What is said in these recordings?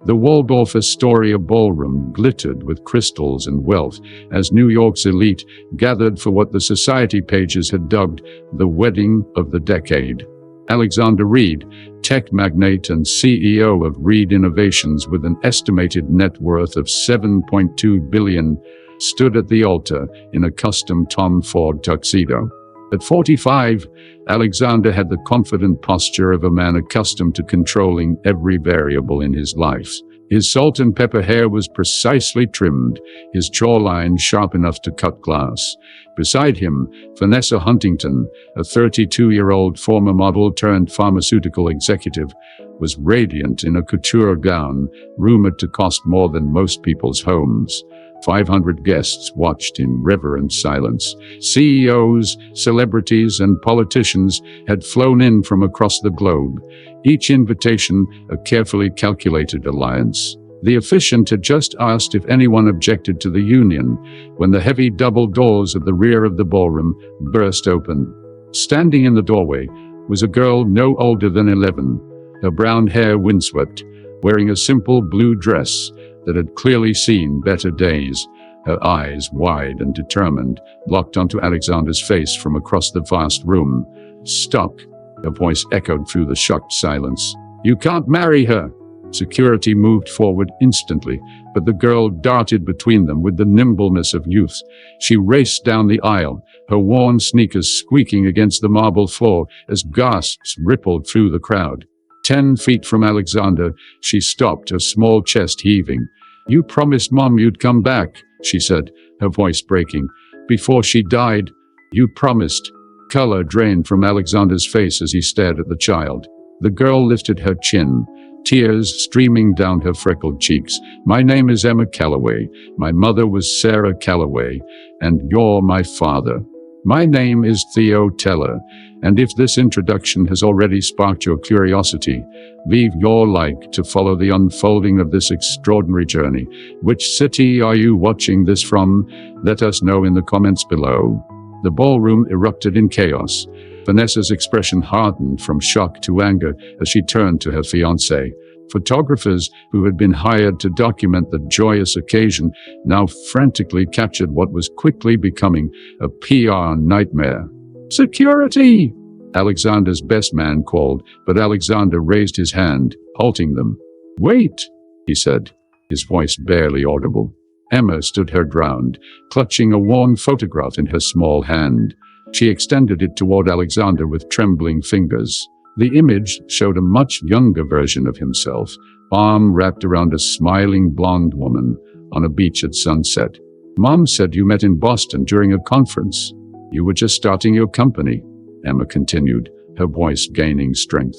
The Waldorf Astoria ballroom glittered with crystals and wealth as New York's elite gathered for what the society pages had dubbed the wedding of the decade. Alexander Reid, tech magnate and CEO of Reid Innovations with an estimated net worth of $7.2 billion, stood at the altar in a custom Tom Ford tuxedo. At 45, Alexander had the confident posture of a man accustomed to controlling every variable in his life. His salt and pepper hair was precisely trimmed, his jawline sharp enough to cut glass. Beside him, Vanessa Huntington, a 32-year-old former model turned pharmaceutical executive, was radiant in a couture gown rumored to cost more than most people's homes. 500 guests watched in reverent silence. CEOs, celebrities, and politicians had flown in from across the globe, each invitation a carefully calculated alliance. The officiant had just asked if anyone objected to the union when the heavy double doors of the rear of the ballroom burst open. Standing in the doorway was a girl no older than 11, her brown hair windswept, wearing a simple blue dress that had clearly seen better days, her eyes wide and determined, locked onto Alexander's face from across the vast room. "Stop," a voice echoed through the shocked silence. "You can't marry her." Security moved forward instantly, but the girl darted between them with the nimbleness of youth. She raced down the aisle, her worn sneakers squeaking against the marble floor as gasps rippled through the crowd. 10 feet from Alexander, she stopped, her small chest heaving. "You promised Mom you'd come back," she said, her voice breaking. "Before she died, you promised." Color drained from Alexander's face as he stared at the child. The girl lifted her chin, tears streaming down her freckled cheeks. "My name is Emma Calloway. My mother was Sarah Calloway, and you're my father. My name is Theo Teller, and if this introduction has already sparked your curiosity, leave your like to follow the unfolding of this extraordinary journey. Which city are you watching this from? Let us know in the comments below." The ballroom erupted in chaos. Vanessa's expression hardened from shock to anger as she turned to her fiancé. Photographers who had been hired to document the joyous occasion now frantically captured what was quickly becoming a PR nightmare. "Security!" Alexander's best man called, but Alexander raised his hand, halting them. "Wait," he said, his voice barely audible. Emma stood her ground, clutching a worn photograph in her small hand. She extended it toward Alexander with trembling fingers. The image showed a much younger version of himself, arm wrapped around a smiling blonde woman on a beach at sunset. "Mom said you met in Boston during a conference. You were just starting your company," Emma continued, her voice gaining strength.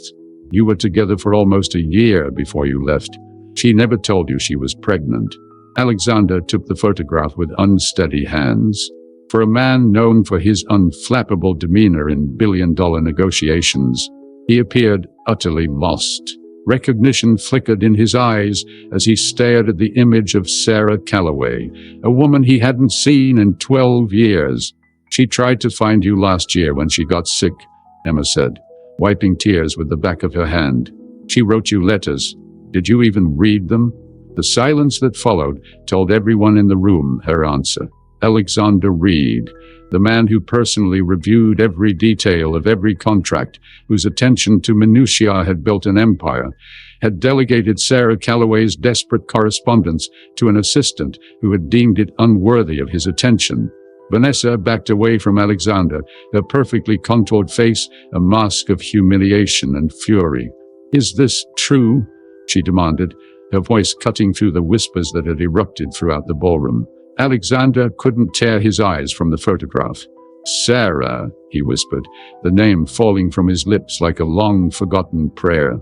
"You were together for almost a year before you left. She never told you she was pregnant." Alexander took the photograph with unsteady hands. For a man known for his unflappable demeanor in billion-dollar negotiations, he appeared utterly lost. Recognition flickered in his eyes as he stared at the image of Sarah Calloway, a woman he hadn't seen in 12 years. "She tried to find you last year when she got sick," Emma said, wiping tears with the back of her hand. "She wrote you letters. Did you even read them?" The silence that followed told everyone in the room her answer. Alexander Reid, the man who personally reviewed every detail of every contract, whose attention to minutiae had built an empire, had delegated Sarah Calloway's desperate correspondence to an assistant who had deemed it unworthy of his attention. Vanessa backed away from Alexander, her perfectly contoured face a mask of humiliation and fury. "Is this true?" she demanded, her voice cutting through the whispers that had erupted throughout the ballroom. Alexander couldn't tear his eyes from the photograph. "Sarah," he whispered, the name falling from his lips like a long-forgotten prayer.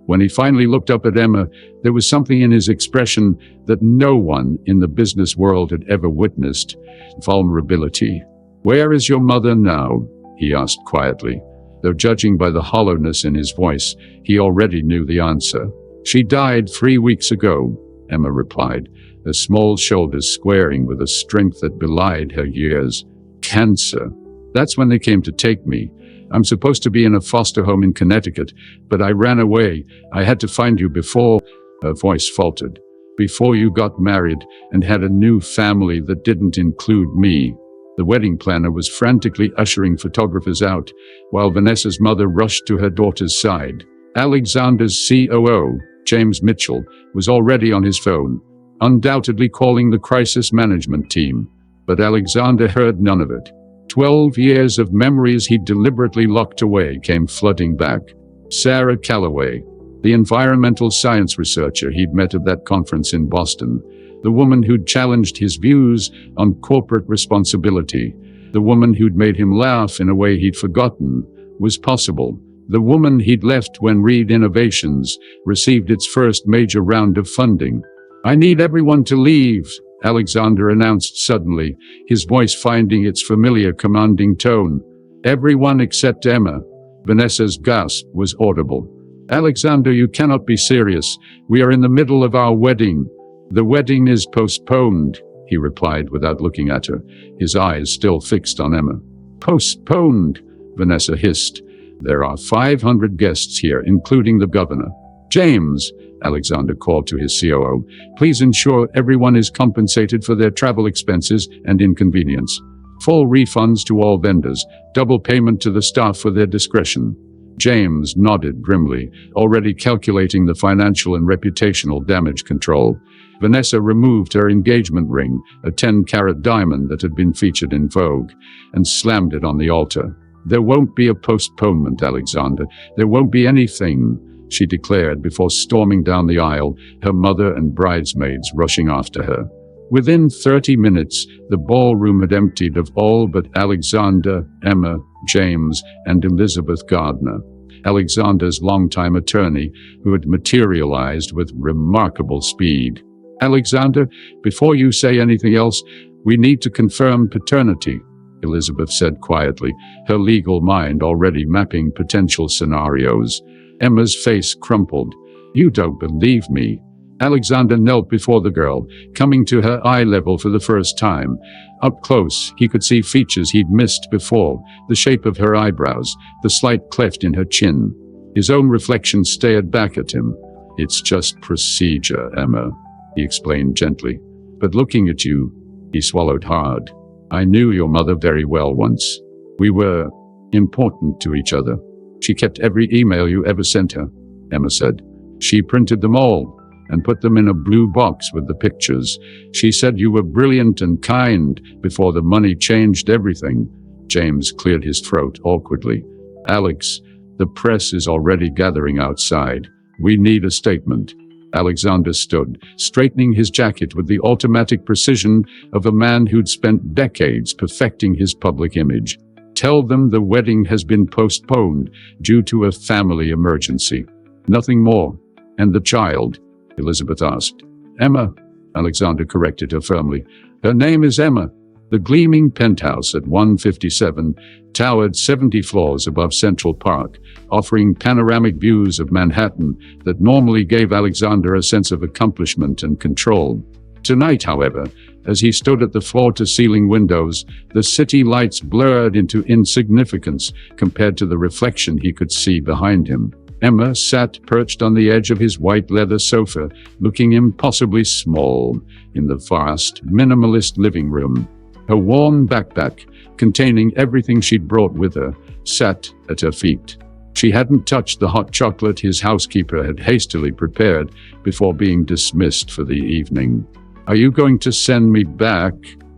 When he finally looked up at Emma, there was something in his expression that no one in the business world had ever witnessed: vulnerability. "Where is your mother now?" he asked quietly. Though judging by the hollowness in his voice, he already knew the answer. "She died 3 weeks ago," Emma replied, her small shoulders squaring with a strength that belied her years. "Cancer. That's when they came to take me. I'm supposed to be in a foster home in Connecticut, but I ran away. I had to find you before." Her voice faltered. Before you got married and had a new family that didn't include me. The wedding planner was frantically ushering photographers out, while Vanessa's mother rushed to her daughter's side. Alexander's COO, James Mitchell, was already on his phone, undoubtedly calling the crisis management team. But Alexander heard none of it. 12 years of memories he'd deliberately locked away came flooding back. Sarah Calloway, the environmental science researcher he'd met at that conference in Boston, the woman who'd challenged his views on corporate responsibility, the woman who'd made him laugh in a way he'd forgotten was possible, the woman he'd left when Reid Innovations received its first major round of funding. "I need everyone to leave," Alexander announced suddenly, his voice finding its familiar commanding tone. "Everyone except Emma." Vanessa's gasp was audible. "Alexander, you cannot be serious. We are in the middle of our wedding." "The wedding is postponed," he replied without looking at her, his eyes still fixed on Emma. "Postponed," Vanessa hissed. "There are 500 guests here, including the governor." "James," Alexander called to his COO, "please ensure everyone is compensated for their travel expenses and inconvenience. Full refunds to all vendors, double payment to the staff for their discretion." James nodded grimly, already calculating the financial and reputational damage control. Vanessa removed her engagement ring, a 10-carat diamond that had been featured in Vogue, and slammed it on the altar. "There won't be a postponement, Alexander. There won't be anything," she declared before storming down the aisle, her mother and bridesmaids rushing after her. Within 30 minutes, the ballroom had emptied of all but Alexander, Emma, James, and Elizabeth Gardner, Alexander's longtime attorney, who had materialized with remarkable speed. "Alexander, before you say anything else, we need to confirm paternity," Elizabeth said quietly, her legal mind already mapping potential scenarios. Emma's face crumpled. "You don't believe me." Alexander knelt before the girl, coming to her eye level for the first time. Up close, he could see features he'd missed before, the shape of her eyebrows, the slight cleft in her chin. His own reflection stared back at him. "It's just procedure, Emma," he explained gently. "But looking at you," he swallowed hard. "I knew your mother very well once. We were important to each other. She kept every email you ever sent her," Emma said. "She printed them all and put them in a blue box with the pictures. She said you were brilliant and kind before the money changed everything." James cleared his throat awkwardly. "Alex, the press is already gathering outside. We need a statement." Alexander stood, straightening his jacket with the automatic precision of a man who'd spent decades perfecting his public image. "Tell them the wedding has been postponed due to a family emergency. Nothing more." "And the child?" Elizabeth asked. "Emma," Alexander corrected her firmly. "Her name is Emma." The gleaming penthouse at 157 towered 70 floors above Central Park, offering panoramic views of Manhattan that normally gave Alexander a sense of accomplishment and control. Tonight, however, as he stood at the floor-to-ceiling windows, the city lights blurred into insignificance compared to the reflection he could see behind him. Emma sat perched on the edge of his white leather sofa, looking impossibly small in the vast, minimalist living room. Her worn backpack, containing everything she'd brought with her, sat at her feet. She hadn't touched the hot chocolate his housekeeper had hastily prepared before being dismissed for the evening. "Are you going to send me back?"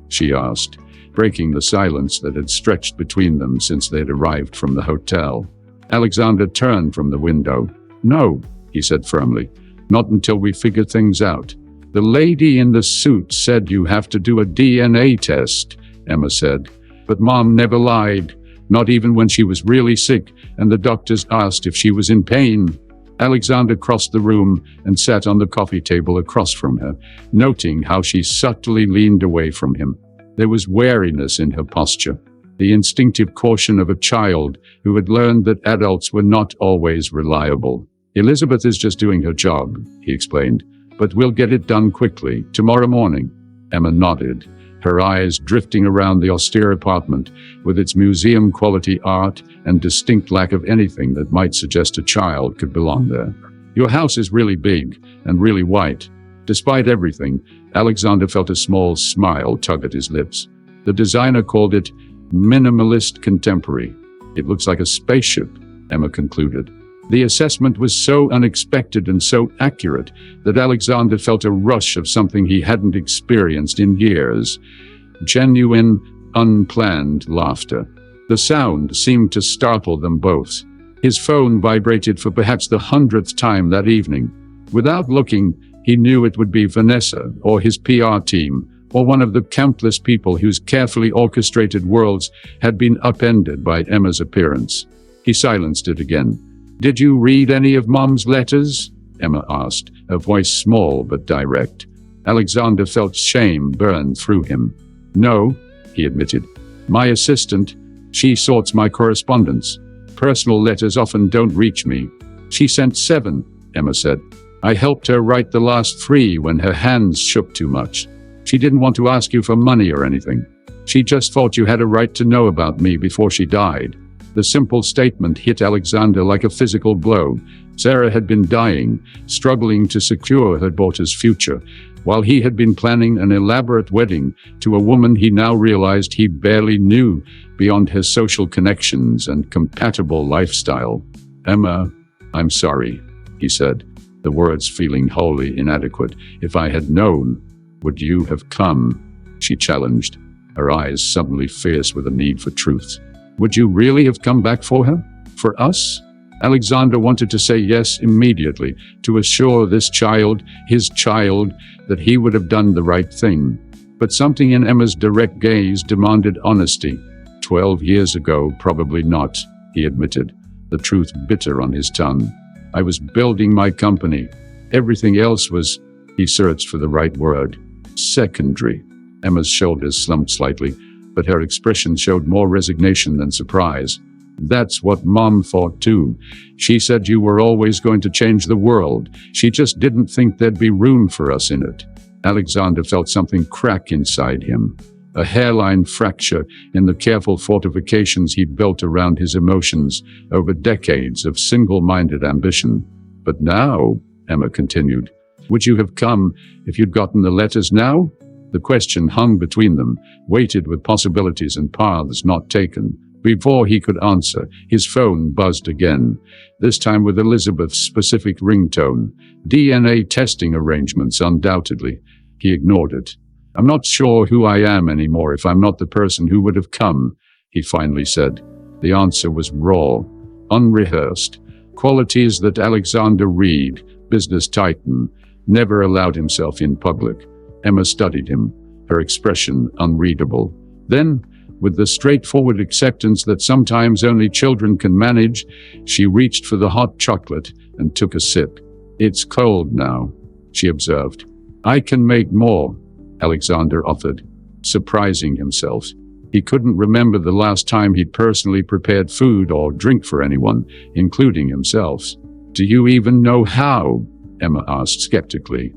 she asked, breaking the silence that had stretched between them since they'd arrived from the hotel. Alexander turned from the window. "No," he said firmly. "Not until we figure things out." "The lady in the suit said you have to do a DNA test," Emma said. "But Mom never lied, not even when she was really sick and the doctors asked if she was in pain." Alexander crossed the room and sat on the coffee table across from her, noting how she subtly leaned away from him. There was wariness in her posture, the instinctive caution of a child who had learned that adults were not always reliable. "Elizabeth is just doing her job," he explained, "but we'll get it done quickly, tomorrow morning." Emma nodded, her eyes drifting around the austere apartment with its museum-quality art and distinct lack of anything that might suggest a child could belong there. Your house is really big and really white. Despite everything, Alexander felt a small smile tug at his lips. The designer called it minimalist contemporary. It looks like a spaceship, Emma concluded. The assessment was so unexpected and so accurate that Alexander felt a rush of something he hadn't experienced in years. Genuine, unplanned laughter. The sound seemed to startle them both. His phone vibrated for perhaps the 100th time that evening. Without looking, he knew it would be Vanessa or his PR team, or one of the countless people whose carefully orchestrated worlds had been upended by Emma's appearance. He silenced it again. "Did you read any of Mom's letters?" Emma asked, her voice small but direct. Alexander felt shame burn through him. "No," he admitted. "My assistant, she sorts my correspondence. Personal letters often don't reach me." "She sent 7, Emma said. "I helped her write the last 3 when her hands shook too much. She didn't want to ask you for money or anything. She just thought you had a right to know about me before she died." The simple statement hit Alexander like a physical blow. Sarah had been dying, struggling to secure her daughter's future, while he had been planning an elaborate wedding to a woman he now realized he barely knew beyond her social connections and compatible lifestyle. "Emma, I'm sorry," he said, the words feeling wholly inadequate. "If I had known, would you have come?" she challenged, her eyes suddenly fierce with a need for truth. "Would you really have come back for her? For us?" Alexander wanted to say yes immediately, to assure this child, his child, that he would have done the right thing. But something in Emma's direct gaze demanded honesty. 12 years ago, probably not, he admitted, the truth bitter on his tongue. "I was building my company. Everything else was," he searched for the right word, "secondary." Emma's shoulders slumped slightly, but her expression showed more resignation than surprise. "That's what Mom thought too. She said you were always going to change the world. She just didn't think there'd be room for us in it." Alexander felt something crack inside him, a hairline fracture in the careful fortifications he'd built around his emotions over decades of single-minded ambition. "But now," Emma continued, "would you have come if you'd gotten the letters now?" The question hung between them, weighted with possibilities and paths not taken. Before he could answer, his phone buzzed again, this time with Elizabeth's specific ringtone. DNA testing arrangements, undoubtedly. He ignored it. "I'm not sure who I am anymore if I'm not the person who would have come," he finally said. The answer was raw, unrehearsed, qualities that Alexander Reid, business titan, never allowed himself in public. Emma studied him, her expression unreadable. Then, with the straightforward acceptance that sometimes only children can manage, she reached for the hot chocolate and took a sip. "It's cold now," she observed. "I can make more," Alexander offered, surprising himself. He couldn't remember the last time he'd personally prepared food or drink for anyone, including himself. "Do you even know how?" Emma asked skeptically.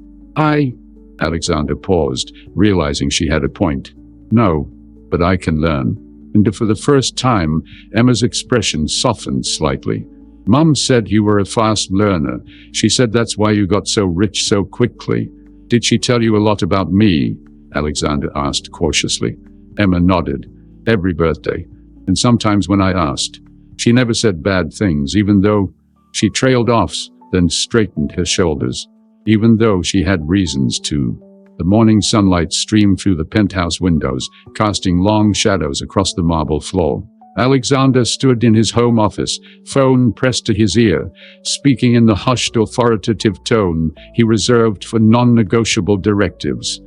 Alexander paused, realizing she had a point. "No, but I can learn." And for the first time, Emma's expression softened slightly. "Mom said you were a fast learner. She said that's why you got so rich so quickly. Did she tell you a lot about me?" Alexander asked cautiously. Emma nodded. "Every birthday. And sometimes when I asked. She never said bad things, even though..." She trailed off, then straightened her shoulders. "Even though she had reasons to." The morning sunlight streamed through the penthouse windows, casting long shadows across the marble floor. Alexander stood in his home office, phone pressed to his ear, speaking in the hushed, authoritative tone he reserved for non-negotiable directives.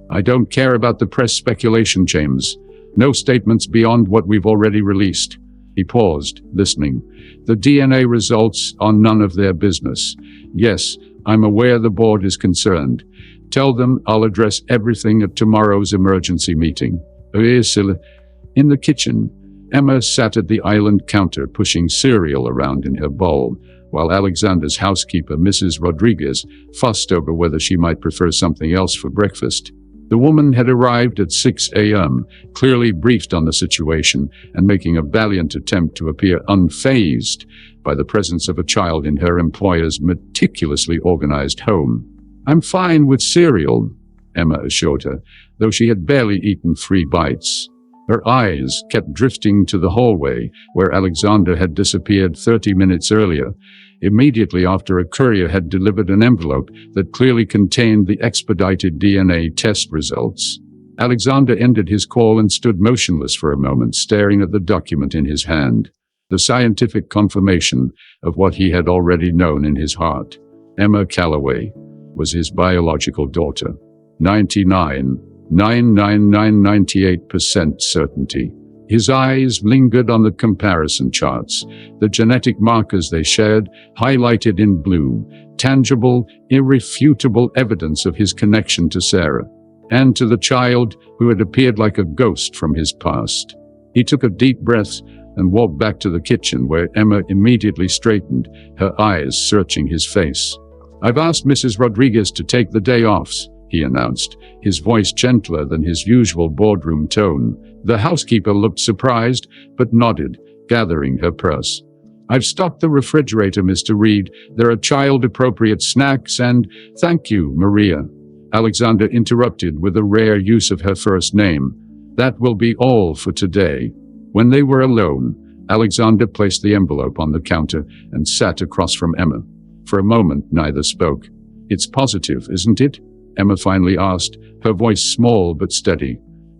"I don't care about the press speculation, James. No statements beyond what we've already released." He paused, listening. "The DNA results are none of their business. Yes, I'm aware the board is concerned. Tell them I'll address everything at tomorrow's emergency meeting." In the kitchen, Emma sat at the island counter pushing cereal around in her bowl, while Alexander's housekeeper, Mrs. Rodriguez, fussed over whether she might prefer something else for breakfast. The woman had arrived at 6 a.m., clearly briefed on the situation and making a valiant attempt to appear unfazed by the presence of a child in her employer's meticulously organized home. "I'm fine with cereal," Emma assured her, though she had barely eaten 3 bites. Her eyes kept drifting to the hallway where Alexander had disappeared 30 minutes earlier, immediately after a courier had delivered an envelope that clearly contained the expedited DNA test results. Alexander ended his call and stood motionless for a moment, staring at the document in his hand, the scientific confirmation of what he had already known in his heart. Emma Calloway was his biological daughter. 99.99998% certainty. His eyes lingered on the comparison charts, the genetic markers they shared, highlighted in blue, tangible, irrefutable evidence of his connection to Sarah, and to the child who had appeared like a ghost from his past. He took a deep breath and walked back to the kitchen, where Emma immediately straightened, her eyes searching his face. "I've asked Mrs. Rodriguez to take the day off," he announced, his voice gentler than his usual boardroom tone. The housekeeper looked surprised, but nodded, gathering her purse. "I've stocked the refrigerator, Mr. Reid. There are child-appropriate snacks and—" "Thank you, Maria," Alexander interrupted with a rare use of her first name. "That will be all for today." When they were alone, Alexander placed the envelope on the counter and sat across from Emma. For a moment, neither spoke. "It's positive, isn't it?" Emma finally asked, her voice small but steady.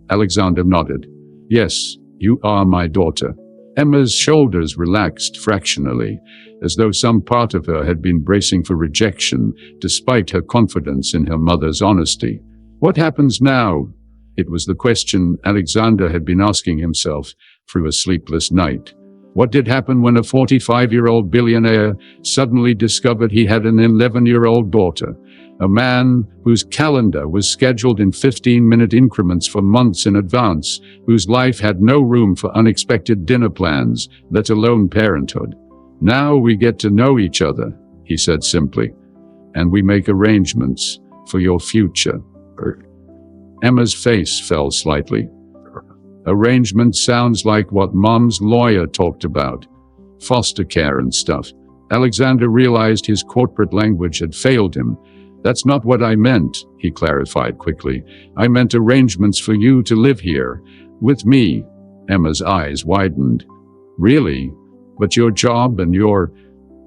Alexander nodded. "Yes, you are my daughter." Emma's shoulders relaxed fractionally, as though some part of her had been bracing for rejection, despite her confidence in her mother's honesty. "What happens now?" It was the question Alexander had been asking himself through a sleepless night. What did happen when a 45-year-old billionaire suddenly discovered he had an 11-year-old daughter? A man whose calendar was scheduled in 15-minute increments for months in advance, whose life had no room for unexpected dinner plans, let alone parenthood. "Now we get to know each other," he said simply, "and we make arrangements for your future." Emma's face fell slightly. "Arrangement sounds like what Mom's lawyer talked about. Foster care and stuff." Alexander realized his corporate language had failed him. "That's not what I meant," he clarified quickly. "I meant arrangements for you to live here, with me." Emma's eyes widened. "Really? But your job and your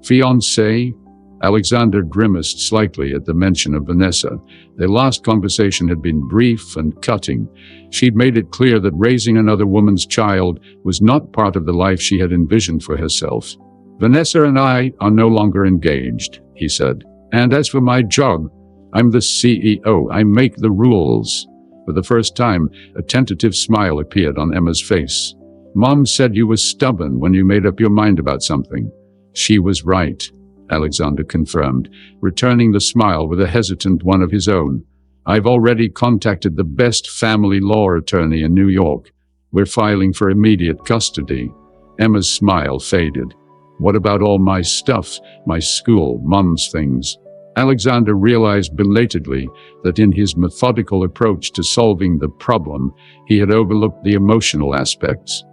fiancée?" Alexander grimaced slightly at the mention of Vanessa. Their last conversation had been brief and cutting. She'd made it clear that raising another woman's child was not part of the life she had envisioned for herself. "Vanessa and I are no longer engaged," he said. "And as for my job, I'm the CEO. I make the rules." For the first time, a tentative smile appeared on Emma's face. "Mom said you were stubborn when you made up your mind about something." "She was right," Alexander confirmed, returning the smile with a hesitant one of his own. "I've already contacted the best family law attorney in New York. We're filing for immediate custody." Emma's smile faded. "What about all my stuff, my school, Mom's things?" Alexander realized belatedly that in his methodical approach to solving the problem, he had overlooked the emotional aspects.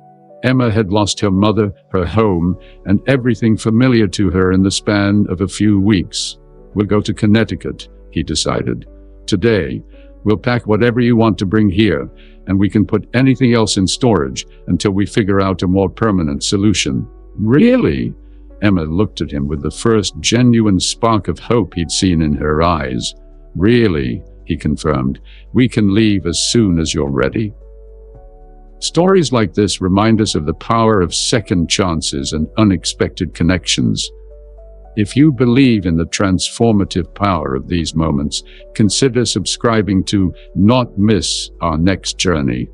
Emma had lost her mother, her home, and everything familiar to her in the span of a few weeks. "We'll go to Connecticut," he decided. "Today, we'll pack whatever you want to bring here, and we can put anything else in storage until we figure out a more permanent solution." "Really?" Emma looked at him with the first genuine spark of hope he'd seen in her eyes. "Really," he confirmed. "We can leave as soon as you're ready." Stories like this remind us of the power of second chances and unexpected connections. If you believe in the transformative power of these moments, consider subscribing to not miss our next journey.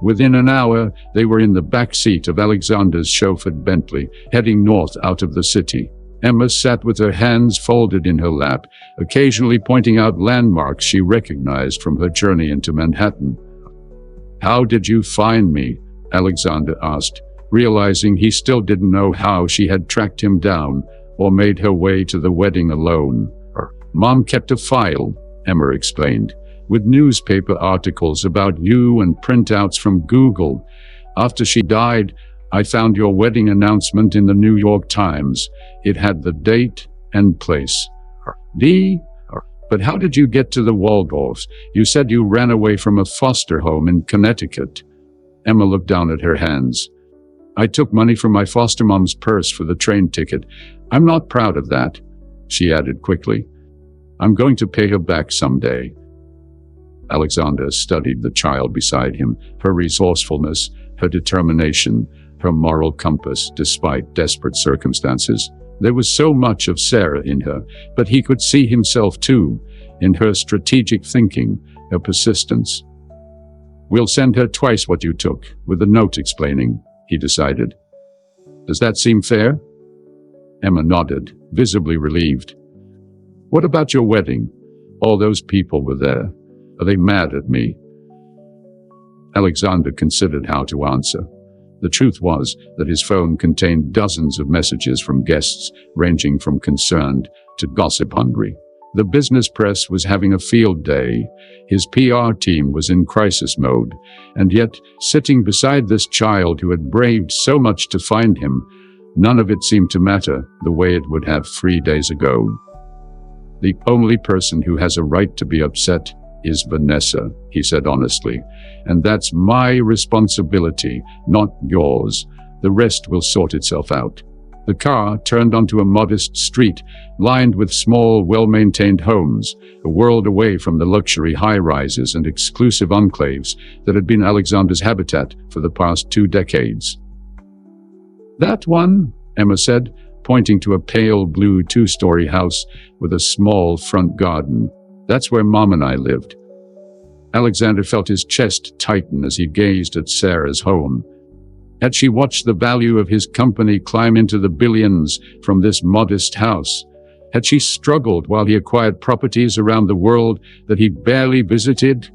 Within an hour, they were in the back seat of Alexander's chauffeured Bentley, heading north out of the city. Emma sat with her hands folded in her lap, occasionally pointing out landmarks she recognized from her journey into Manhattan. "How did you find me?" Alexander asked, realizing he still didn't know how she had tracked him down or made her way to the wedding alone. "Mom kept a file," Emma explained. with newspaper articles about you and printouts from Google. After she died, I found your wedding announcement in the New York Times. It had the date and place. But how did you get to the Waldorfs? You said you ran away from a foster home in Connecticut. Emma looked down at her hands. I took money from my foster mom's purse for the train ticket. I'm not proud of that, she added quickly. I'm going to pay her back someday. Alexander studied the child beside him, her resourcefulness, her determination, her moral compass despite desperate circumstances. There was so much of Sarah in her, but he could see himself too, in her strategic thinking, her persistence. We'll send her twice what you took, with a note explaining, he decided. Does that seem fair? Emma nodded, visibly relieved. What about your wedding? All those people were there. Are they mad at me? Alexander considered how to answer. The truth was that his phone contained dozens of messages from guests, ranging from concerned to gossip-hungry. The business press was having a field day. His PR team was in crisis mode. And yet, sitting beside this child who had braved so much to find him, none of it seemed to matter the way it would have 3 days ago. The only person who has a right to be upset is Vanessa, he said honestly. And that's my responsibility, not yours. The rest will sort itself out. The car turned onto a modest street, lined with small, well-maintained homes, a world away from the luxury high-rises and exclusive enclaves that had been Alexander's habitat for the past 2 decades. That one, Emma said, pointing to a pale blue 2-story house with a small front garden. That's where Mom and I lived. Alexander felt his chest tighten as he gazed at Sarah's home. Had she watched the value of his company climb into the billions from this modest house? Had she struggled while he acquired properties around the world that he barely visited?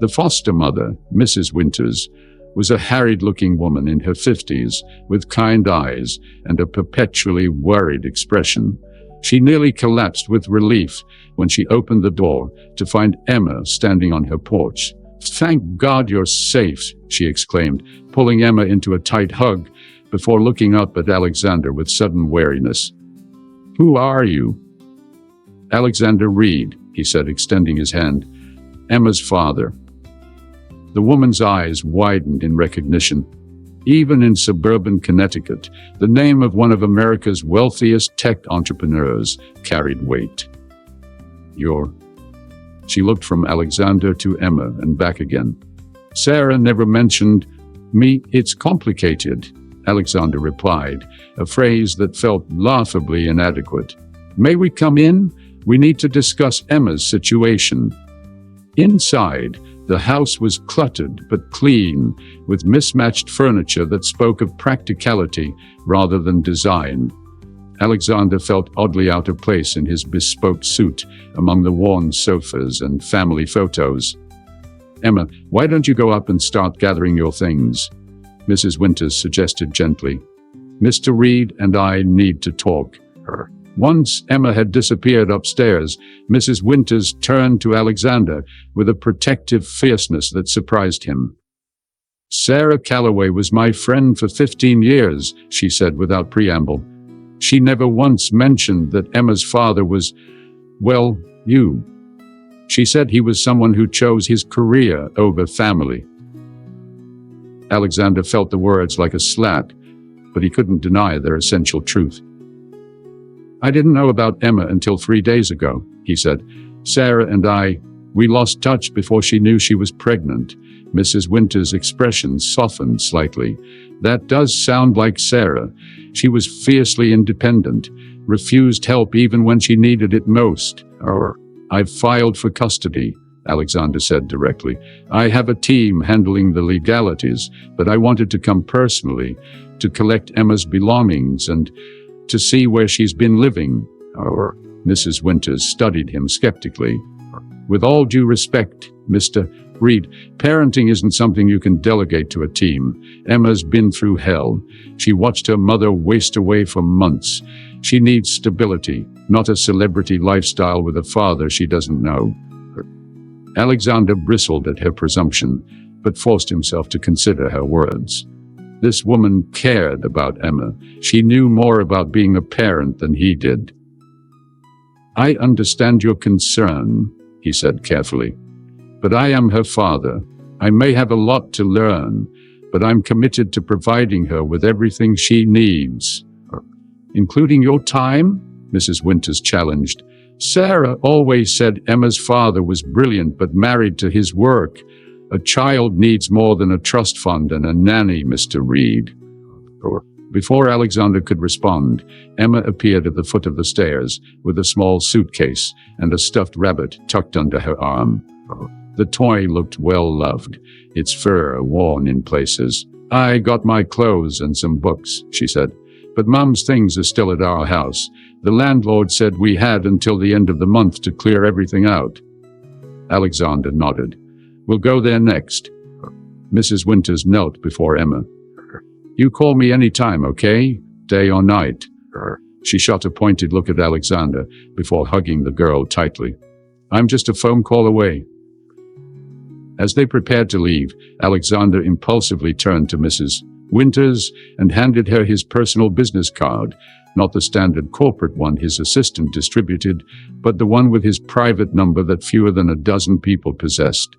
The foster mother, Mrs. Winters, was a harried-looking woman in her 50s with kind eyes and a perpetually worried expression. She nearly collapsed with relief when she opened the door to find Emma standing on her porch. "Thank God you're safe," she exclaimed, pulling Emma into a tight hug before looking up at Alexander with sudden wariness. "Who are you?" "Alexander Reid," he said, extending his hand. "Emma's father." The woman's eyes widened in recognition. Even in suburban Connecticut, the name of one of America's wealthiest tech entrepreneurs carried weight. She looked from Alexander to Emma and back again. "Sarah never mentioned me. It's complicated," Alexander replied, a phrase that felt laughably inadequate. "May we come in? We need to discuss Emma's situation." Inside, the house was cluttered but clean, with mismatched furniture that spoke of practicality rather than design. Alexander felt oddly out of place in his bespoke suit among the worn sofas and family photos. "Emma, why don't you go up and start gathering your things?" Mrs. Winters suggested gently. "Mr. Reid and I need to talk." Once Emma had disappeared upstairs, Mrs. Winters turned to Alexander with a protective fierceness that surprised him. "Sarah Calloway was my friend for 15 years, she said without preamble. She never once mentioned that Emma's father was, well, you. She said he was someone who chose his career over family." Alexander felt the words like a slap, but he couldn't deny their essential truth. "I didn't know about Emma until 3 days ago," he said. "Sarah and we lost touch before she knew she was pregnant." Mrs. Winters' expression softened slightly. "That does sound like Sarah. She was fiercely independent, refused help even when she needed it most." "I've filed for custody," Alexander said directly. "I have a team handling the legalities, but I wanted to come personally to collect Emma's belongings and to see where she's been living." Mrs. Winters studied him skeptically. "With all due respect, Mr. Reid, parenting isn't something you can delegate to a team. Emma's been through hell. She watched her mother waste away for months. She needs stability, not a celebrity lifestyle with a father she doesn't know." Alexander bristled at her presumption, but forced himself to consider her words. This woman cared about Emma. She knew more about being a parent than he did. "I understand your concern," he said carefully, "but I am her father. I may have a lot to learn, but I'm committed to providing her with everything she needs." "Including your time?" Mrs. Winters challenged. "Sarah always said Emma's father was brilliant but married to his work. A child needs more than a trust fund and a nanny, Mr. Reid." Before Alexander could respond, Emma appeared at the foot of the stairs with a small suitcase and a stuffed rabbit tucked under her arm. The toy looked well-loved, its fur worn in places. "I got my clothes and some books," she said, "but Mum's things are still at our house. The landlord said we had until the end of the month to clear everything out." Alexander nodded. "We'll go there next." Mrs. Winters knelt before Emma. "You call me any time, okay? Day or night?" She shot a pointed look at Alexander before hugging the girl tightly. "I'm just a phone call away." As they prepared to leave, Alexander impulsively turned to Mrs. Winters and handed her his personal business card, not the standard corporate one his assistant distributed, but the one with his private number that fewer than a dozen people possessed.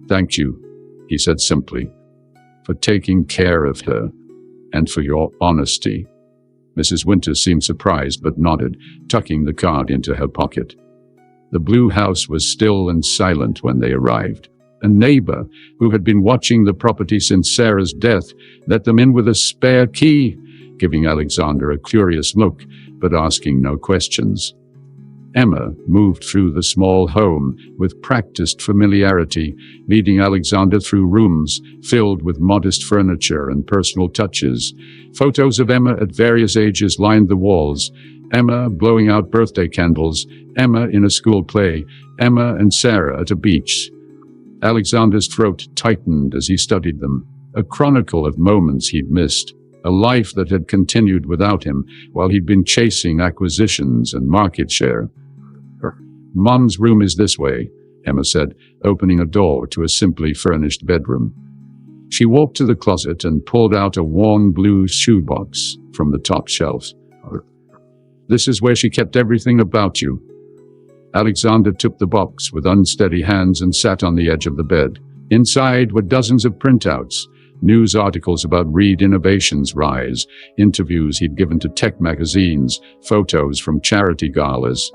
"Thank you," he said simply, "for taking care of her, and for your honesty." Mrs. Winters seemed surprised but nodded, tucking the card into her pocket. The blue house was still and silent when they arrived. A neighbor, who had been watching the property since Sarah's death, let them in with a spare key, giving Alexander a curious look, but asking no questions. Emma moved through the small home with practiced familiarity, leading Alexander through rooms filled with modest furniture and personal touches. Photos of Emma at various ages lined the walls. Emma blowing out birthday candles, Emma in a school play, Emma and Sarah at a beach. Alexander's throat tightened as he studied them, a chronicle of moments he'd missed, a life that had continued without him while he'd been chasing acquisitions and market share. "Mom's room is this way," Emma said, opening a door to a simply furnished bedroom. She walked to the closet and pulled out a worn blue shoebox from the top shelf. "This is where she kept everything about you." Alexander took the box with unsteady hands and sat on the edge of the bed. Inside were dozens of printouts, news articles about Reid Innovations' rise, interviews he'd given to tech magazines, photos from charity galas.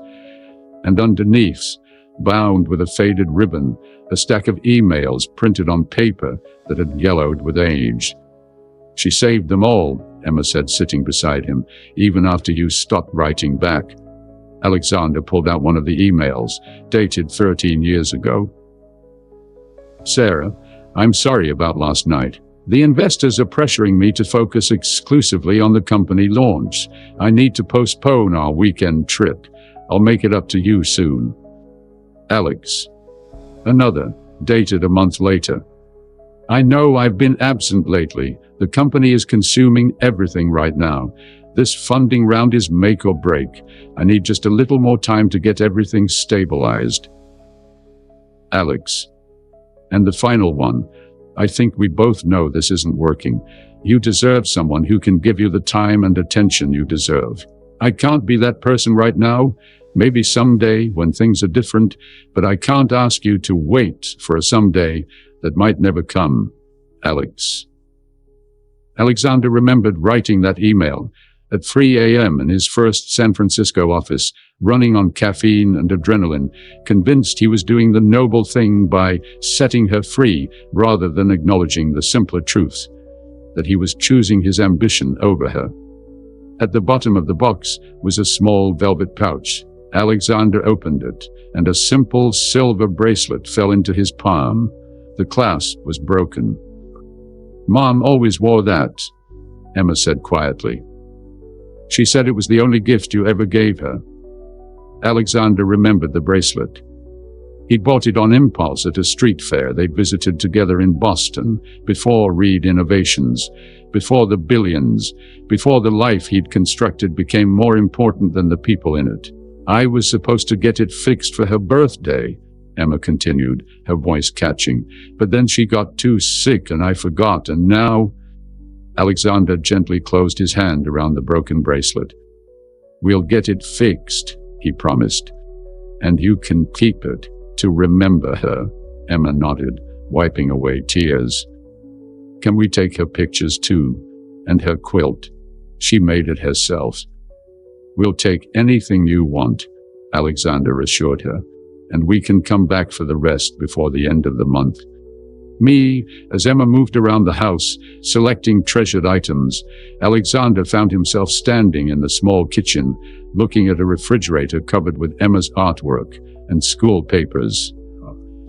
And underneath, bound with a faded ribbon, a stack of emails printed on paper that had yellowed with age. "She saved them all," Emma said, sitting beside him, "even after you stopped writing back." Alexander pulled out one of the emails, dated 13 years ago. "Sarah, I'm sorry about last night. The investors are pressuring me to focus exclusively on the company launch. I need to postpone our weekend trip. I'll make it up to you soon. Alex." Another, dated a month later. "I know I've been absent lately. The company is consuming everything right now. This funding round is make or break. I need just a little more time to get everything stabilized. Alex." And the final one, "I think we both know this isn't working. You deserve someone who can give you the time and attention you deserve. I can't be that person right now. Maybe someday when things are different, but I can't ask you to wait for a someday that might never come. Alex." Alexander remembered writing that email at 3 a.m. in his first San Francisco office, running on caffeine and adrenaline, convinced he was doing the noble thing by setting her free rather than acknowledging the simpler truth, that he was choosing his ambition over her. At the bottom of the box was a small velvet pouch. Alexander opened it, and a simple silver bracelet fell into his palm. The clasp was broken. "Mom always wore that," Emma said quietly. "She said it was the only gift you ever gave her." Alexander remembered the bracelet. He'd bought it on impulse at a street fair they'd visited together in Boston, before Reid Innovations, before the billions, before the life he'd constructed became more important than the people in it. "I was supposed to get it fixed for her birthday," Emma continued, her voice catching. But then she got too sick and I forgot, and now... Alexander gently closed his hand around the broken bracelet. We'll get it fixed, he promised. And you can keep it to remember her. Emma nodded, wiping away tears. Can we take her pictures too? And her quilt? She made it herself. We'll take anything you want, Alexander assured her, and we can come back for the rest before the end of the month. As Emma moved around the house, selecting treasured items, Alexander found himself standing in the small kitchen, looking at a refrigerator covered with Emma's artwork and school papers.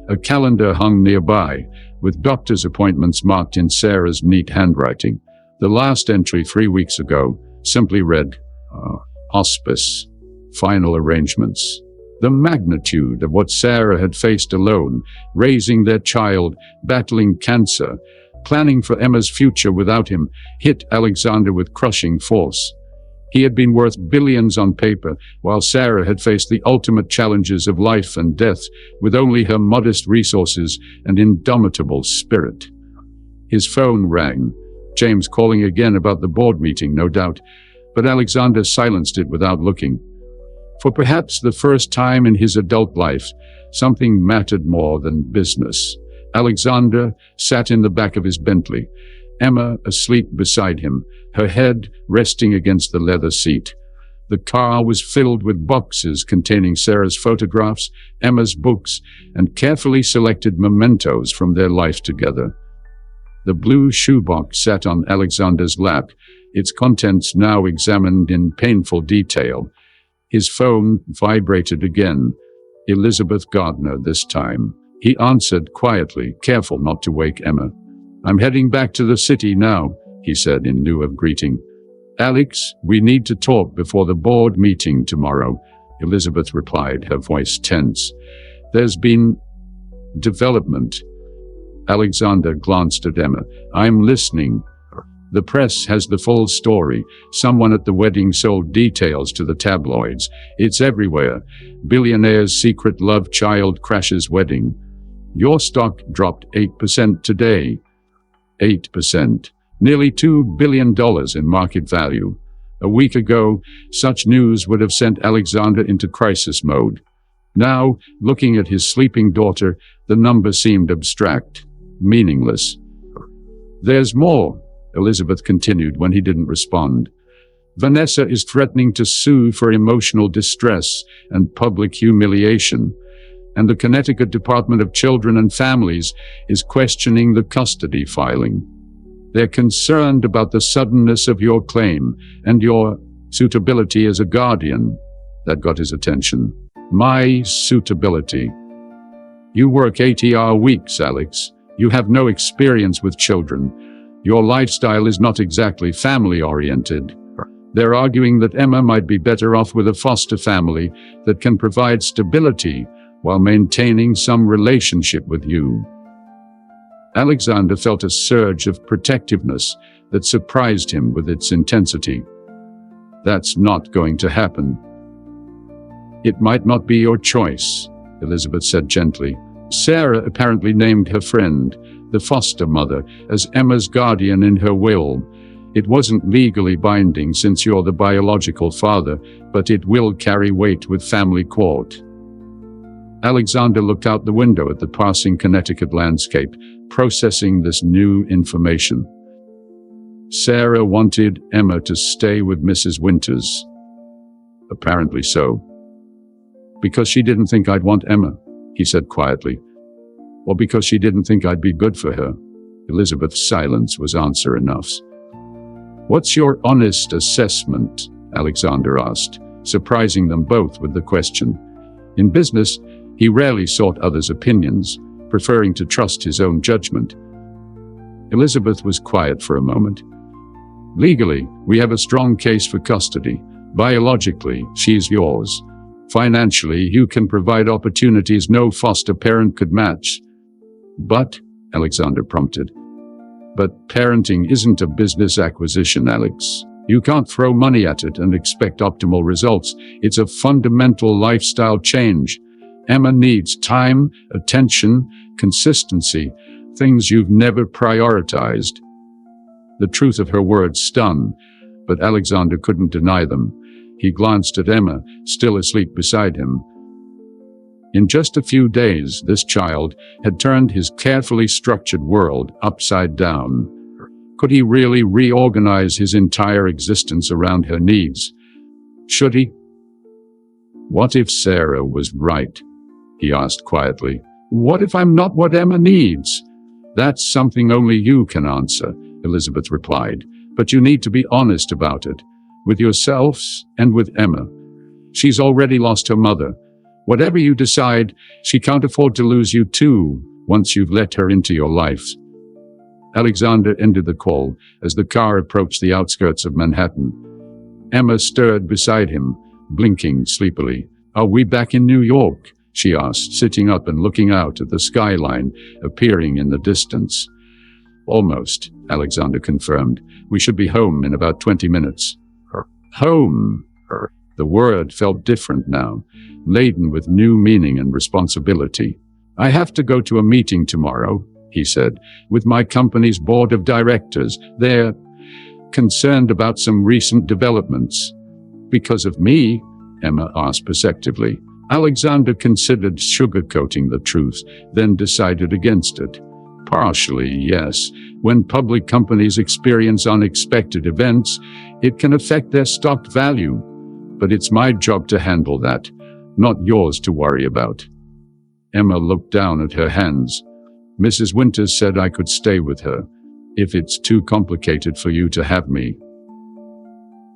A calendar hung nearby, with doctor's appointments marked in Sarah's neat handwriting. The last entry 3 weeks ago simply read, hospice, final arrangements. The magnitude of what Sarah had faced alone, raising their child, battling cancer, planning for Emma's future without him, hit Alexander with crushing force. He had been worth billions on paper, while Sarah had faced the ultimate challenges of life and death with only her modest resources and indomitable spirit. His phone rang. James calling again about the board meeting, no doubt, but Alexander silenced it without looking. For perhaps the first time in his adult life, something mattered more than business. Alexander sat in the back of his Bentley, Emma asleep beside him, her head resting against the leather seat. The car was filled with boxes containing Sarah's photographs, Emma's books, and carefully selected mementos from their life together. The blue shoebox sat on Alexander's lap, its contents now examined in painful detail. His phone vibrated again. Elizabeth Gardner this time. He answered quietly, careful not to wake Emma. I'm heading back to the city now, he said in lieu of greeting. Alex, we need to talk before the board meeting tomorrow, Elizabeth replied, her voice tense. There's been development. Alexander glanced at Emma. I'm listening. The press has the full story. Someone at the wedding sold details to the tabloids. It's everywhere. Billionaire's secret love child crashes wedding. Your stock dropped 8% today. 8%. Nearly $2 billion in market value. A week ago, such news would have sent Alexander into crisis mode. Now, looking at his sleeping daughter, the number seemed abstract, meaningless. There's more, Elizabeth continued when he didn't respond. Vanessa is threatening to sue for emotional distress and public humiliation, and the Connecticut Department of Children and Families is questioning the custody filing. They're concerned about the suddenness of your claim and your suitability as a guardian. That got his attention. My suitability. You work 80-hour weeks, Alex. You have no experience with children. Your lifestyle is not exactly family-oriented. They're arguing that Emma might be better off with a foster family that can provide stability while maintaining some relationship with you. Alexander felt a surge of protectiveness that surprised him with its intensity. That's not going to happen. It might not be your choice, Elizabeth said gently. Sarah apparently named her friend, the foster mother, as Emma's guardian in her will. It wasn't legally binding since you're the biological father, but it will carry weight with family court. Alexander looked out the window at the passing Connecticut landscape, processing this new information. Sarah wanted Emma to stay with Mrs. Winters. Apparently so. Because she didn't think I'd want Emma, he said quietly. Or because she didn't think I'd be good for her. Elizabeth's silence was answer enough. What's your honest assessment? Alexander asked, surprising them both with the question. In business, he rarely sought others' opinions, preferring to trust his own judgment. Elizabeth was quiet for a moment. Legally, we have a strong case for custody. Biologically, she's yours. Financially, you can provide opportunities no foster parent could match. But, Alexander prompted, but parenting isn't a business acquisition, Alex. You can't throw money at it and expect optimal results. It's a fundamental lifestyle change. Emma needs time, attention, consistency, things you've never prioritized." The truth of her words stung, but Alexander couldn't deny them. He glanced at Emma, still asleep beside him. In just a few days, this child had turned his carefully structured world upside down. Could he really reorganize his entire existence around her needs? Should he? "What if Sarah was right?" he asked quietly. "What if I'm not what Emma needs?" "That's something only you can answer," Elizabeth replied. "But you need to be honest about it, with yourselves and with Emma. She's already lost her mother. Whatever you decide, she can't afford to lose you too, once you've let her into your life." Alexander ended the call as the car approached the outskirts of Manhattan. Emma stirred beside him, blinking sleepily. "Are we back in New York?" she asked, sitting up and looking out at the skyline appearing in the distance. "Almost," Alexander confirmed. "We should be home in about 20 minutes." Home. The word felt different now, laden with new meaning and responsibility. "I have to go to a meeting tomorrow," he said, "with my company's board of directors. They're concerned about some recent developments." "Because of me?" Emma asked perceptively. Alexander considered sugarcoating the truth, then decided against it. "Partially, yes. When public companies experience unexpected events, it can affect their stock value. But it's my job to handle that, not yours to worry about." Emma looked down at her hands. "Mrs. Winters said I could stay with her, if it's too complicated for you to have me."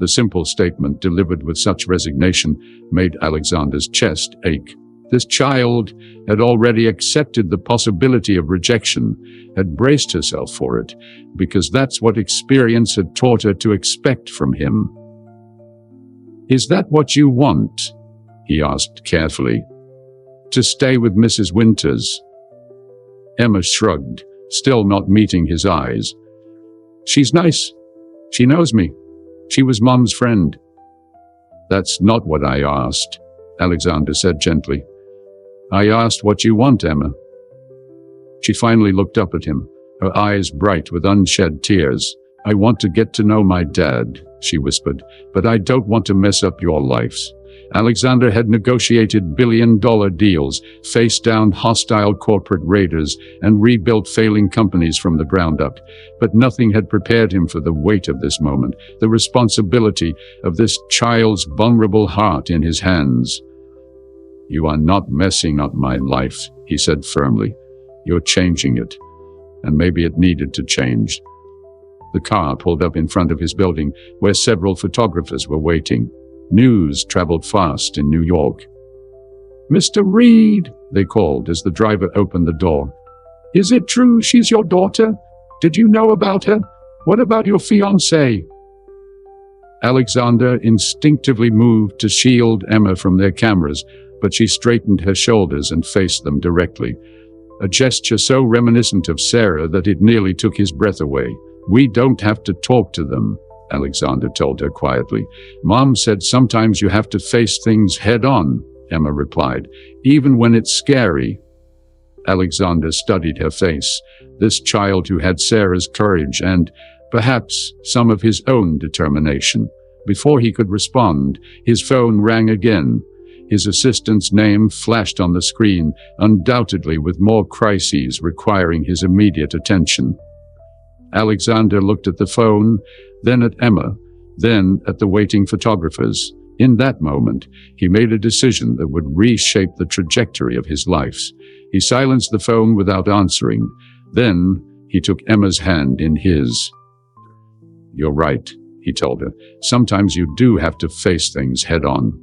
The simple statement, delivered with such resignation, made Alexander's chest ache. This child had already accepted the possibility of rejection, had braced herself for it, because that's what experience had taught her to expect from him. "Is that what you want?" he asked carefully. "To stay with Mrs. Winters?" Emma shrugged, still not meeting his eyes. "She's nice. She knows me. She was Mom's friend." "That's not what I asked," Alexander said gently. "I asked what you want, Emma." She finally looked up at him, her eyes bright with unshed tears. "I want to get to know my dad," she whispered, "but I don't want to mess up your lives." Alexander had negotiated billion-dollar deals, faced down hostile corporate raiders, and rebuilt failing companies from the ground up. But nothing had prepared him for the weight of this moment, the responsibility of this child's vulnerable heart in his hands. "You are not messing up my life," he said firmly. "You're changing it. And maybe it needed to change." The car pulled up in front of his building, where several photographers were waiting. News traveled fast in New York. "Mr. Reid," they called as the driver opened the door. "Is it true she's your daughter? Did you know about her? What about your fiancée?" Alexander instinctively moved to shield Emma from their cameras, but she straightened her shoulders and faced them directly, a gesture so reminiscent of Sarah that it nearly took his breath away. "We don't have to talk to them," Alexander told her quietly. "Mom said sometimes you have to face things head-on," Emma replied, "even when it's scary." Alexander studied her face, this child who had Sarah's courage and, perhaps, some of his own determination. Before he could respond, his phone rang again. His assistant's name flashed on the screen, undoubtedly with more crises requiring his immediate attention. Alexander looked at the phone, then at Emma, then at the waiting photographers. In that moment, he made a decision that would reshape the trajectory of his life. He silenced the phone without answering. Then, he took Emma's hand in his. "You're right," he told her. "Sometimes you do have to face things head-on."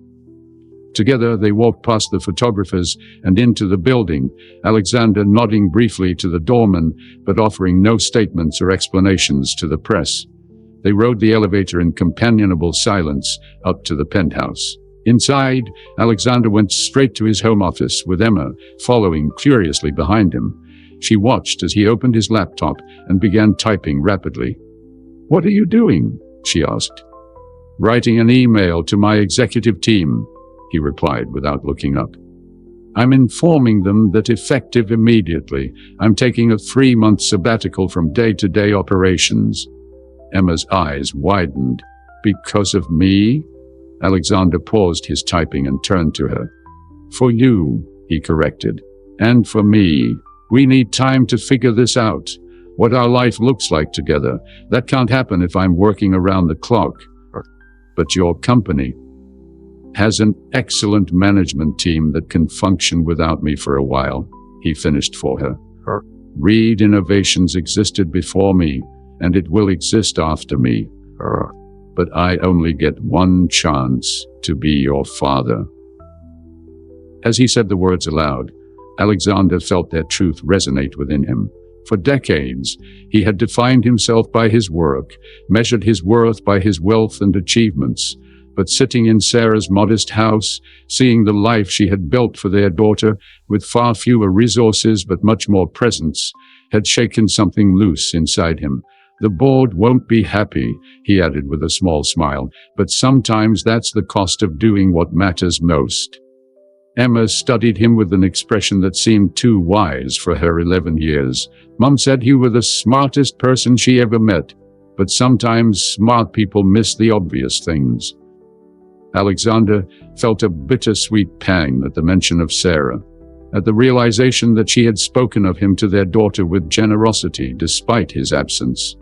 Together, they walked past the photographers and into the building, Alexander nodding briefly to the doorman, but offering no statements or explanations to the press. They rode the elevator in companionable silence up to the penthouse. Inside, Alexander went straight to his home office, with Emma following curiously behind him. She watched as he opened his laptop and began typing rapidly. "What are you doing?" she asked. "Writing an email to my executive team," he replied without looking up. I'm informing them that effective immediately, I'm taking a 3-month sabbatical from day-to-day operations. Emma's eyes widened. Because of me? Alexander paused his typing and turned to her. For you, he corrected. And for me. We need time to figure this out. What our life looks like together. That can't happen if I'm working around the clock. But your company has an excellent management team that can function without me for a while, he finished for her. Reid Innovations existed before me, and it will exist after me. But I only get one chance to be your father. As he said the words aloud, Alexander felt their truth resonate within him. For decades, he had defined himself by his work, measured his worth by his wealth and achievements. But sitting in Sarah's modest house, seeing the life she had built for their daughter, with far fewer resources but much more presence, had shaken something loose inside him. The board won't be happy, he added with a small smile, but sometimes that's the cost of doing what matters most. Emma studied him with an expression that seemed too wise for her 11 years. Mum said you were the smartest person she ever met, but sometimes smart people miss the obvious things. Alexander felt a bittersweet pang at the mention of Sarah, at the realization that she had spoken of him to their daughter with generosity despite his absence.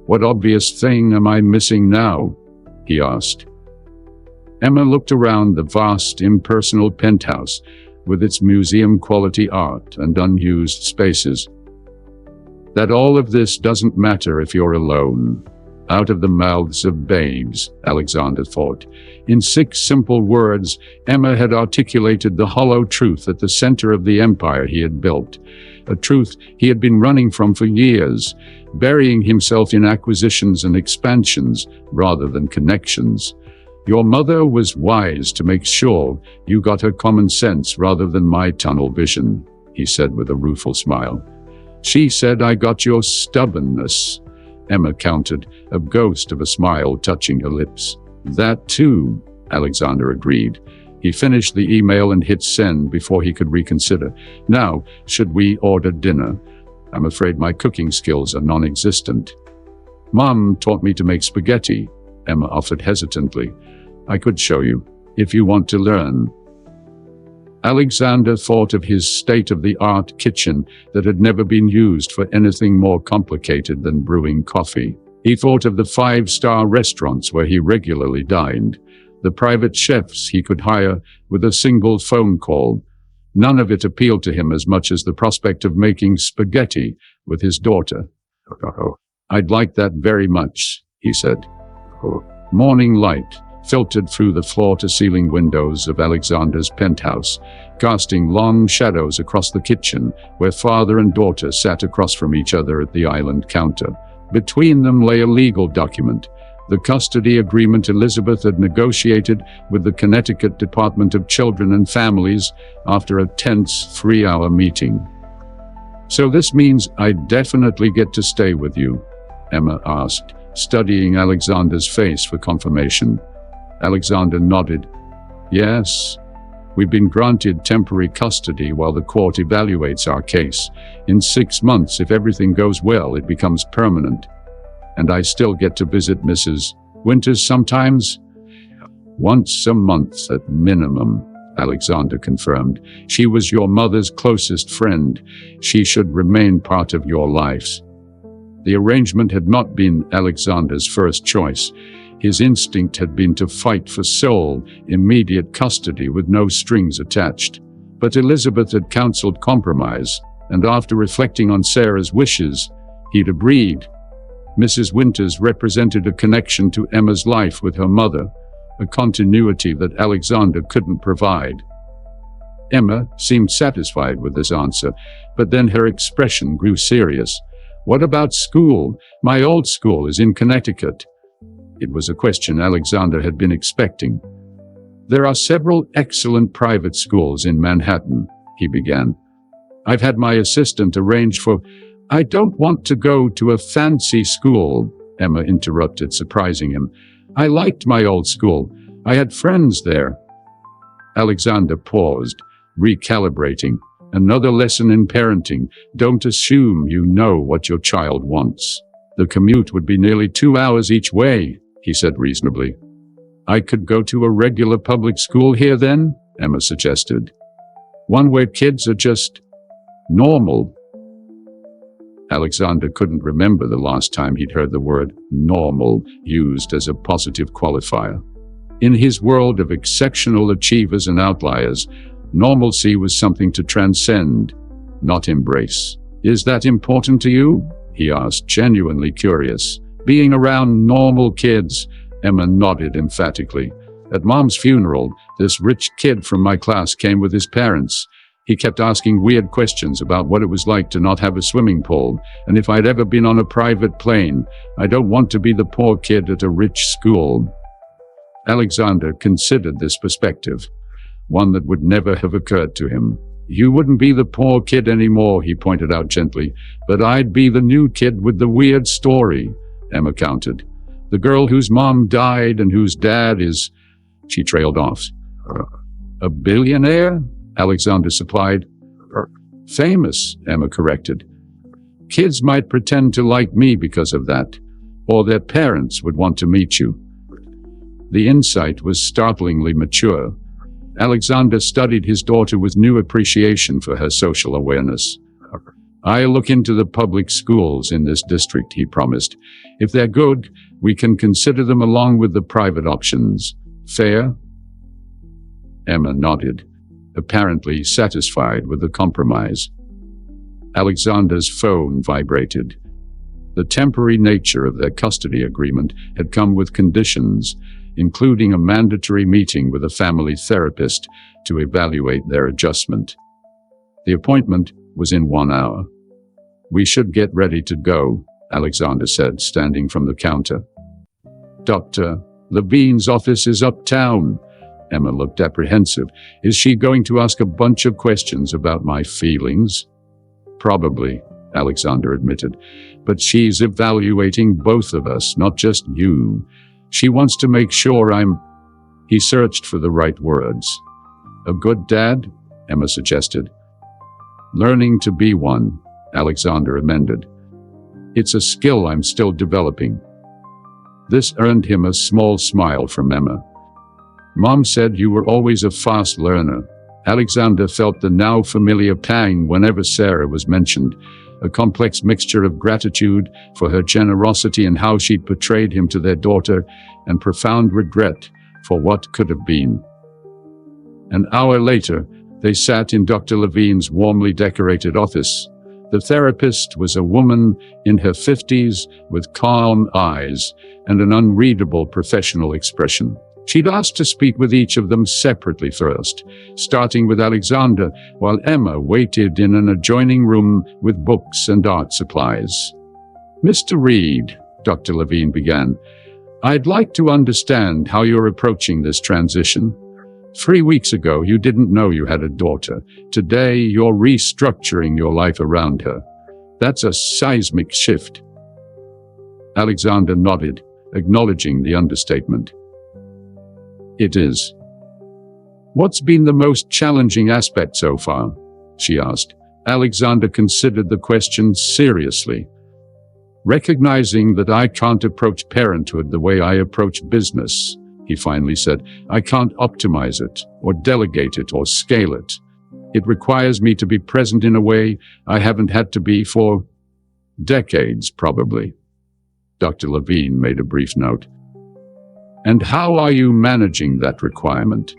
What obvious thing am I missing now? He asked. Emma looked around the vast, impersonal penthouse with its museum-quality art and unused spaces. That all of this doesn't matter if you're alone. Out of the mouths of babes, Alexander thought. In 6 simple words, Emma had articulated the hollow truth at the center of the empire he had built, a truth he had been running from for years, burying himself in acquisitions and expansions rather than connections. Your mother was wise to make sure you got her common sense rather than my tunnel vision, he said with a rueful smile. She said I got your stubbornness, Emma countered, a ghost of a smile touching her lips. That too, Alexander agreed. He finished the email and hit send before he could reconsider. Now, should we order dinner? I'm afraid my cooking skills are non-existent. Mom taught me to make spaghetti, Emma offered hesitantly. I could show you, if you want to learn. Alexander thought of his state-of-the-art kitchen that had never been used for anything more complicated than brewing coffee. He thought of the 5-star restaurants where he regularly dined, the private chefs he could hire with a single phone call. None of it appealed to him as much as the prospect of making spaghetti with his daughter. I'd like that very much, he said. Morning light filtered through the floor-to-ceiling windows of Alexander's penthouse, casting long shadows across the kitchen, where father and daughter sat across from each other at the island counter. Between them lay a legal document, the custody agreement Elizabeth had negotiated with the Connecticut Department of Children and Families after a tense 3-hour meeting. So this means I definitely get to stay with you? Emma asked, studying Alexander's face for confirmation. Alexander nodded. Yes, we've been granted temporary custody while the court evaluates our case. In 6 months, if everything goes well, it becomes permanent. And I still get to visit Mrs. Winters sometimes? Once a month at minimum, Alexander confirmed. She was your mother's closest friend. She should remain part of your lives. The arrangement had not been Alexander's first choice. His instinct had been to fight for sole, immediate custody with no strings attached. But Elizabeth had counseled compromise, and after reflecting on Sarah's wishes, he'd agreed. Mrs. Winters represented a connection to Emma's life with her mother, a continuity that Alexander couldn't provide. Emma seemed satisfied with this answer, but then her expression grew serious. What about school? My old school is in Connecticut. It was a question Alexander had been expecting. There are several excellent private schools in Manhattan, he began. I've had my assistant arrange for... I don't want to go to a fancy school, Emma interrupted, surprising him. I liked my old school. I had friends there. Alexander paused, Recalibrating. Another lesson in parenting. Don't assume you know what your child wants. The commute would be nearly 2 hours each way, he said reasonably. I could go to a regular public school here then, Emma suggested. One where kids are just normal. Alexander couldn't remember the last time he'd heard the word normal used as a positive qualifier. In his world of exceptional achievers and outliers, normalcy was something to transcend, not embrace. Is that important to you? He asked, genuinely curious. Being around normal kids, Emma nodded emphatically. At Mom's funeral, this rich kid from my class came with his parents. He kept asking weird questions about what it was like to not have a swimming pool, and if I'd ever been on a private plane. I don't want to be the poor kid at a rich school. Alexander considered this perspective, one that would never have occurred to him. You wouldn't be the poor kid anymore, he pointed out gently, but I'd be the new kid with the weird story, Emma countered. The girl whose mom died and whose dad is... She trailed off. A billionaire? Alexander supplied. Famous, Emma corrected. Kids might pretend to like me because of that, or their parents would want to meet you. The insight was startlingly mature. Alexander studied his daughter with new appreciation for her social awareness. I'll look into the public schools in this district, he promised. If they're good, we can consider them along with the private options. Fair? Emma nodded, apparently satisfied with the compromise. Alexander's phone vibrated. The temporary nature of their custody agreement had come with conditions, including a mandatory meeting with a family therapist to evaluate their adjustment. The appointment was in 1 hour. We should get ready to go, Alexander said, standing from the counter. Dr. Levine's office is uptown. Emma looked apprehensive. Is she going to ask a bunch of questions about my feelings? Probably, Alexander admitted. But she's evaluating both of us, not just you. She wants to make sure I'm... He searched for the right words. A good dad? Emma suggested. Learning to be one, Alexander amended. It's a skill I'm still developing. This earned him a small smile from Emma. Mom said you were always a fast learner. Alexander felt the now familiar pang whenever Sarah was mentioned, a complex mixture of gratitude for her generosity and how she'd portrayed him to their daughter, and profound regret for what could have been. An hour later, they sat in Dr. Levine's warmly decorated office. The therapist was a woman in her 50s with calm eyes and an unreadable professional expression. She'd asked to speak with each of them separately first, starting with Alexander, while Emma waited in an adjoining room with books and art supplies. Mr. Reid, Dr. Levine began, I'd like to understand how you're approaching this transition. 3 weeks ago, you didn't know you had a daughter. Today, you're restructuring your life around her. That's a seismic shift. Alexander nodded, acknowledging the understatement. It is. What's been the most challenging aspect so far? She asked. Alexander considered the question seriously. Recognizing that I can't approach parenthood the way I approach business, he finally said. I can't optimize it, or delegate it, or scale it. It requires me to be present in a way I haven't had to be for decades, probably. Dr. Levine made a brief note. And how are you managing that requirement?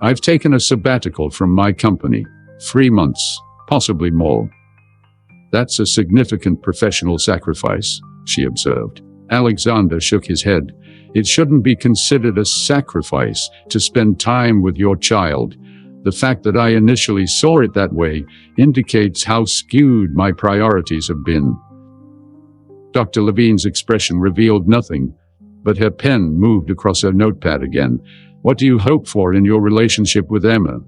I've taken a sabbatical from my company, 3 months, possibly more. That's a significant professional sacrifice, she observed. Alexander shook his head. It shouldn't be considered a sacrifice to spend time with your child. The fact that I initially saw it that way indicates how skewed my priorities have been. Dr. Levine's expression revealed nothing, but her pen moved across her notepad again. What do you hope for in your relationship with Emma?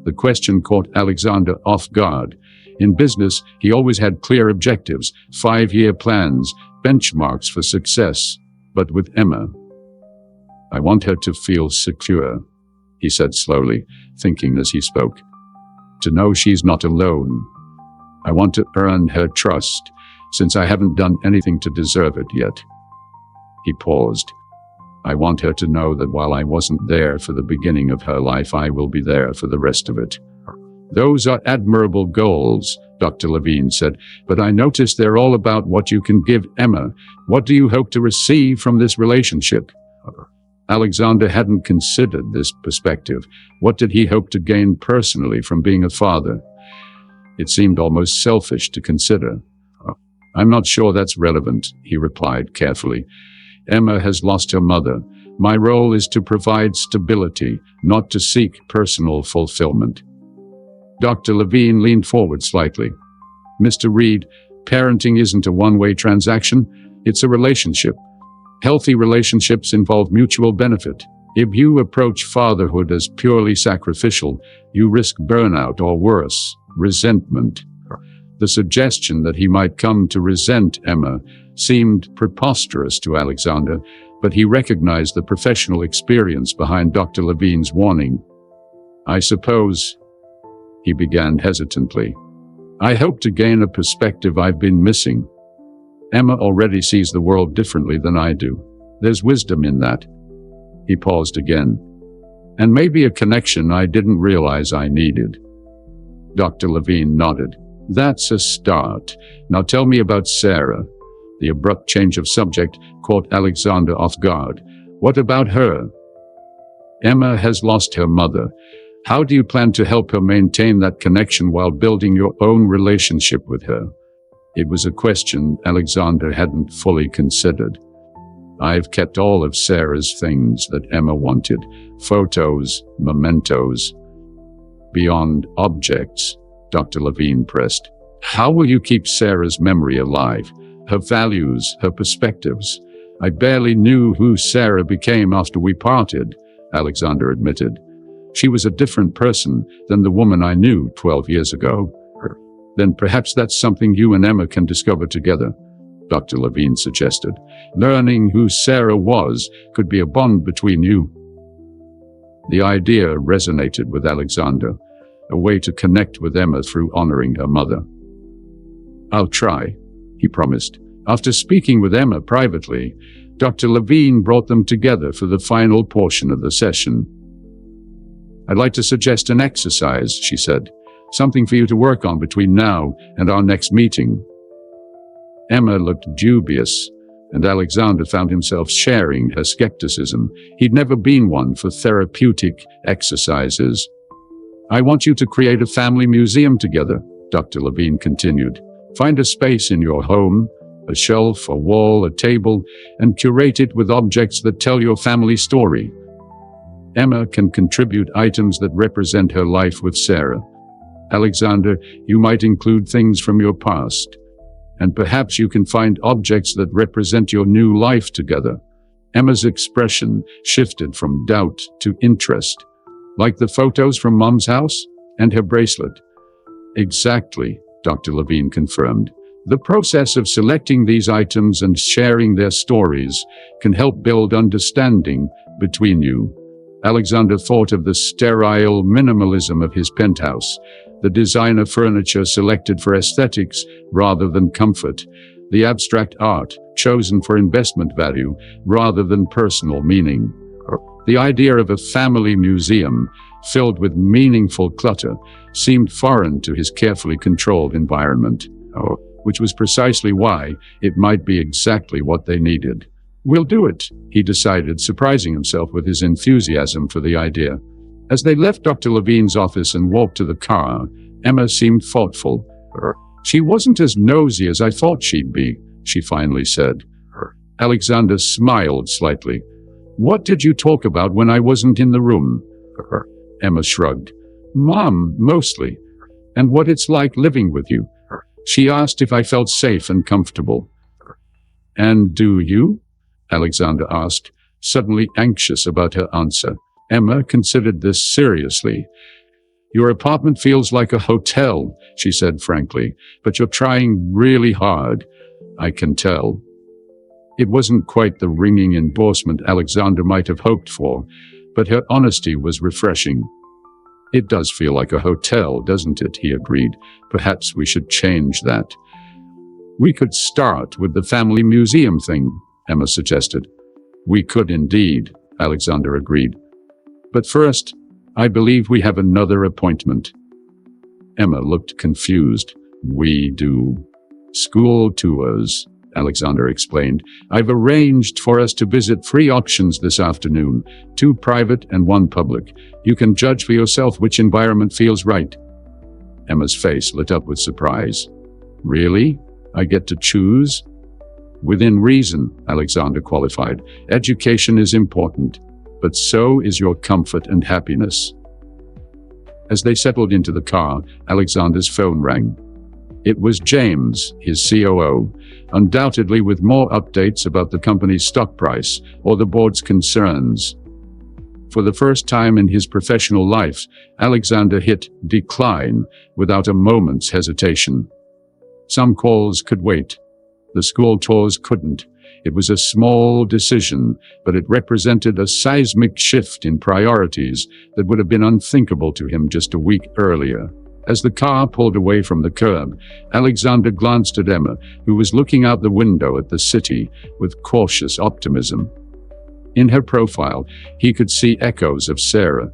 The question caught Alexander off guard. In business, he always had clear objectives, 5-year plans, benchmarks for success. But with Emma, I want her to feel secure. he said slowly, thinking as he spoke. To know she's not alone. I want to earn her trust, since I haven't done anything to deserve it yet. He paused. I want her to know that while I wasn't there for the beginning of her life, I will be there for the rest of it. Those are admirable goals, Dr. Levine said, but I notice they're all about what you can give Emma. What do you hope to receive from this relationship? Alexander hadn't considered this perspective. What did he hope to gain personally from being a father? It seemed almost selfish to consider. I'm not sure that's relevant, he replied carefully. Emma has lost her mother. My role is to provide stability, not to seek personal fulfillment. Dr. Levine leaned forward slightly. Mr. Reid, parenting isn't a one-way transaction. It's a relationship. Healthy relationships involve mutual benefit. If you approach fatherhood as purely sacrificial, you risk burnout or worse, resentment. The suggestion that he might come to resent Emma seemed preposterous to Alexander, but he recognized the professional experience behind Dr. Levine's warning. I suppose, he began hesitantly, I hope to gain a perspective I've been missing. Emma already sees the world differently than I do. There's wisdom in that. He paused again. And maybe a connection I didn't realize I needed. Dr. Levine nodded. That's a start. Now tell me about Sarah. The abrupt change of subject caught Alexander off guard. What about her? Emma has lost her mother. How do you plan to help her maintain that connection while building your own relationship with her? It was a question Alexander hadn't fully considered. I've kept all of Sarah's things that Emma wanted. Photos, mementos. Beyond objects, Dr. Levine pressed. How will you keep Sarah's memory alive? Her values, her perspectives. I barely knew who Sarah became after we parted, Alexander admitted. She was a different person than the woman I knew 12 years ago. Then perhaps that's something you and Emma can discover together, Dr. Levine suggested. Learning who Sarah was could be a bond between you. The idea resonated with Alexander, a way to connect with Emma through honoring her mother. I'll try, he promised. After speaking with Emma privately, Dr. Levine brought them together for the final portion of the session. I'd like to suggest an exercise, she said. Something for you to work on between now and our next meeting. Emma looked dubious, and Alexander found himself sharing her skepticism. He'd never been one for therapeutic exercises. I want you to create a family museum together, Dr. Levine continued. Find a space in your home, a shelf, a wall, a table, and curate it with objects that tell your family story. Emma can contribute items that represent her life with Sarah. Alexander, you might include things from your past. And perhaps you can find objects that represent your new life together. Emma's expression shifted from doubt to interest. Like the photos from Mom's house and her bracelet. Exactly, Dr. Levine confirmed. The process of selecting these items and sharing their stories can help build understanding between you. Alexander thought of the sterile minimalism of his penthouse, the designer furniture selected for aesthetics rather than comfort, the abstract art chosen for investment value rather than personal meaning. The idea of a family museum filled with meaningful clutter seemed foreign to his carefully controlled environment, which was precisely why it might be exactly what they needed. We'll do it, he decided, surprising himself with his enthusiasm for the idea. As they left Dr. Levine's office and walked to the car, Emma seemed thoughtful. She wasn't as nosy as I thought she'd be, she finally said. Alexander smiled slightly. What did you talk about when I wasn't in the room? Emma shrugged. Mom, mostly. And what it's like living with you. She asked if I felt safe and comfortable. And do you? Alexander asked, suddenly anxious about her answer. Emma considered this seriously. Your apartment feels like a hotel, she said frankly, but you're trying really hard. I can tell. It wasn't quite the ringing endorsement Alexander might have hoped for, but her honesty was refreshing. "It does feel like a hotel, doesn't it?" he agreed. "Perhaps we should change that." "We could start with the family museum thing," Emma suggested. "We could indeed," Alexander agreed. "But first, I believe we have another appointment." Emma looked confused. "We do." "School tours," Alexander explained. "I've arranged for us to visit 3 auctions this afternoon, 2 private and 1 public. You can judge for yourself which environment feels right." Emma's face lit up with surprise. "Really? I get to choose?" "Within reason," Alexander qualified. "Education is important, but so is your comfort and happiness." As they settled into the car, Alexander's phone rang. It was James, his COO, undoubtedly with more updates about the company's stock price or the board's concerns. For the first time in his professional life, Alexander hit decline without a moment's hesitation. Some calls could wait. The school tours couldn't. It was a small decision, but it represented a seismic shift in priorities that would have been unthinkable to him just a week earlier. As the car pulled away from the curb, Alexander glanced at Emma, who was looking out the window at the city with cautious optimism. In her profile, he could see echoes of Sarah,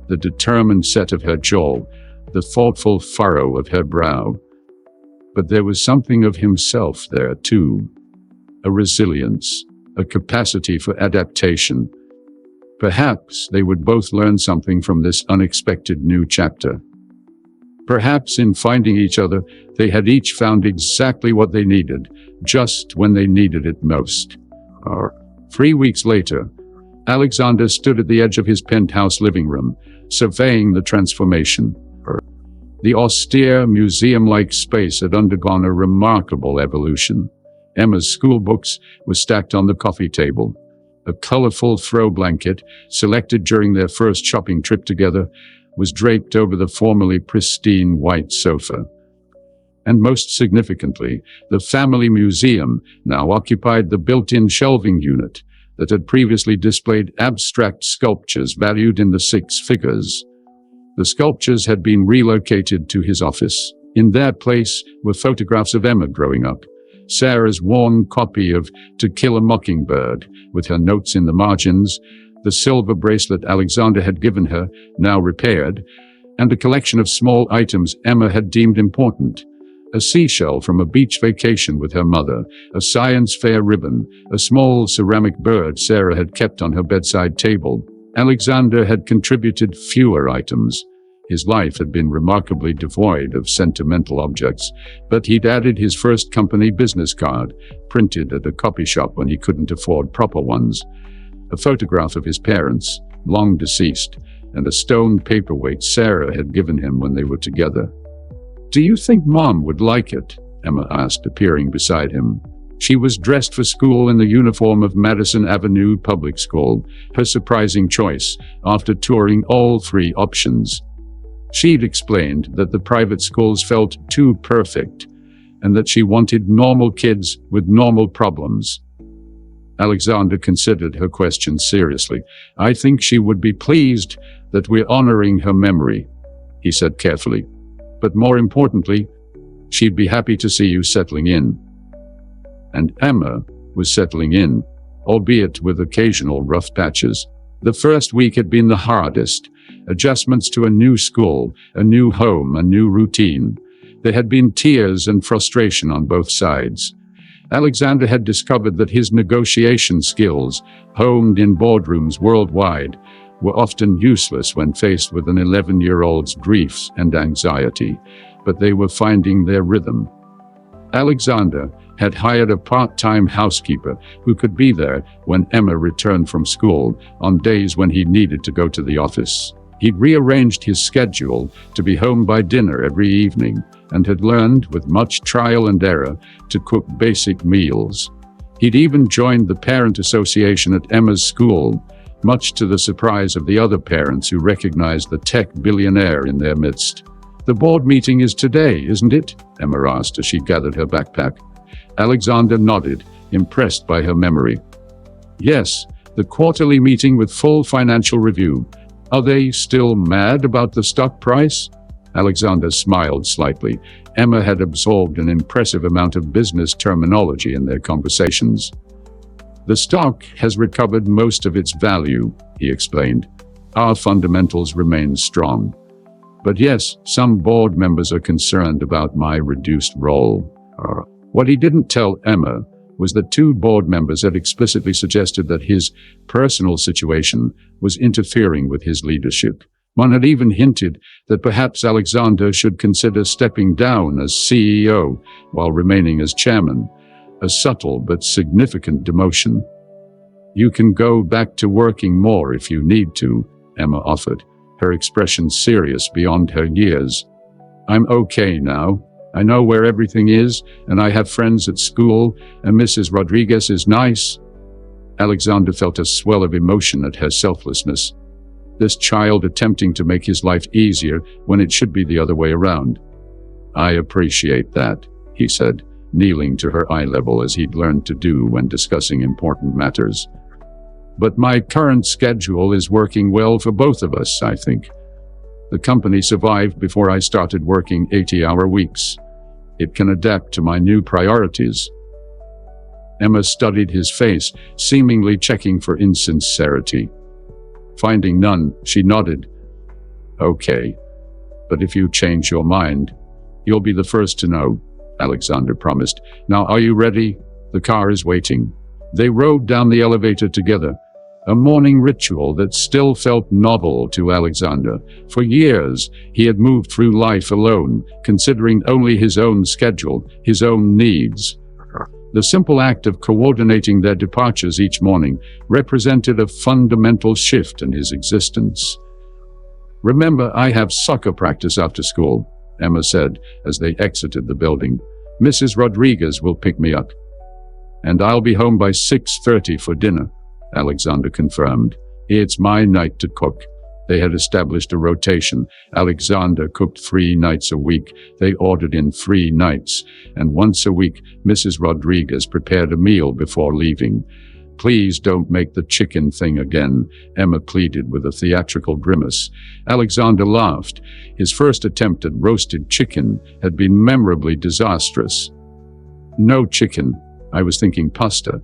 the determined set of her jaw, the thoughtful furrow of her brow. But there was something of himself there, too. A resilience, a capacity for adaptation. Perhaps they would both learn something from this unexpected new chapter. Perhaps in finding each other, they had each found exactly what they needed, just when they needed it most. 3 weeks later, Alexander stood at the edge of his penthouse living room, surveying the transformation. The austere, museum-like space had undergone a remarkable evolution. Emma's school books were stacked on the coffee table. A colorful throw blanket, selected during their first shopping trip together, was draped over the formerly pristine white sofa. And most significantly, the family museum now occupied the built-in shelving unit that had previously displayed abstract sculptures valued in the 6 figures. The sculptures had been relocated to his office. In their place were photographs of Emma growing up, Sarah's worn copy of To Kill a Mockingbird, with her notes in the margins, the silver bracelet Alexander had given her, now repaired, and a collection of small items Emma had deemed important. A seashell from a beach vacation with her mother, a science fair ribbon, a small ceramic bird Sarah had kept on her bedside table. Alexander had contributed fewer items. His life had been remarkably devoid of sentimental objects, but he'd added his first company business card, printed at a copy shop when he couldn't afford proper ones, a photograph of his parents, long deceased, and a stone paperweight Sarah had given him when they were together. "Do you think Mom would like it?" Emma asked, appearing beside him. She was dressed for school in the uniform of Madison Avenue Public School, her surprising choice, after touring all 3 options. She'd explained that the private schools felt too perfect, and that she wanted normal kids with normal problems. Alexander considered her question seriously. "I think she would be pleased that we're honoring her memory," he said carefully. "But more importantly, she'd be happy to see you settling in." And Emma was settling in, albeit with occasional rough patches. The first week had been the hardest. Adjustments to a new school, a new home, a new routine. There had been tears and frustration on both sides. Alexander had discovered that his negotiation skills, honed in boardrooms worldwide, were often useless when faced with an 11-year-old's griefs and anxiety, but they were finding their rhythm. Alexander had hired a part-time housekeeper who could be there when Emma returned from school on days when he needed to go to the office. He'd rearranged his schedule to be home by dinner every evening and had learned, with much trial and error, to cook basic meals. He'd even joined the parent association at Emma's school, much to the surprise of the other parents who recognized the tech billionaire in their midst. "The board meeting is today, isn't it?" Emma asked as she gathered her backpack. Alexander nodded, impressed by her memory. "Yes, the quarterly meeting with full financial review. Are they still mad about the stock price? Alexander smiled slightly. Emma had absorbed an impressive amount of business terminology in their conversations. The stock has recovered most of its value, he explained. Our fundamentals remain strong. But yes, some board members are concerned about my reduced role. What he didn't tell Emma was that 2 board members had explicitly suggested that his personal situation was interfering with his leadership. One had even hinted that perhaps Alexander should consider stepping down as CEO while remaining as chairman, a subtle but significant demotion. You can go back to working more if you need to, Emma offered, her expression serious beyond her years. I'm okay now. I know where everything is, and I have friends at school, and Mrs. Rodriguez is nice. Alexander felt a swell of emotion at her selflessness. This child attempting to make his life easier when it should be the other way around. I appreciate that, he said, kneeling to her eye level as he'd learned to do when discussing important matters. But my current schedule is working well for both of us, I think. The company survived before I started working 80-hour weeks. It can adapt to my new priorities. Emma studied his face, seemingly checking for insincerity. Finding none, she nodded. Okay, but if you change your mind, you'll be the first to know, Alexander promised. Now, are you ready? The car is waiting. They rode down the elevator together, a morning ritual that still felt novel to Alexander. For years, he had moved through life alone, considering only his own schedule, his own needs. The simple act of coordinating their departures each morning represented a fundamental shift in his existence. Remember, I have soccer practice after school, Emma said as they exited the building. Mrs. Rodriguez will pick me up. And I'll be home by 6:30 for dinner, Alexander confirmed. It's my night to cook. They had established a rotation. Alexander cooked 3 nights a week. They ordered in 3 nights, and once a week, Mrs. Rodriguez prepared a meal before leaving. Please don't make the chicken thing again, Emma pleaded with a theatrical grimace. Alexander laughed. His first attempt at roasted chicken had been memorably disastrous. No chicken. I was thinking pasta.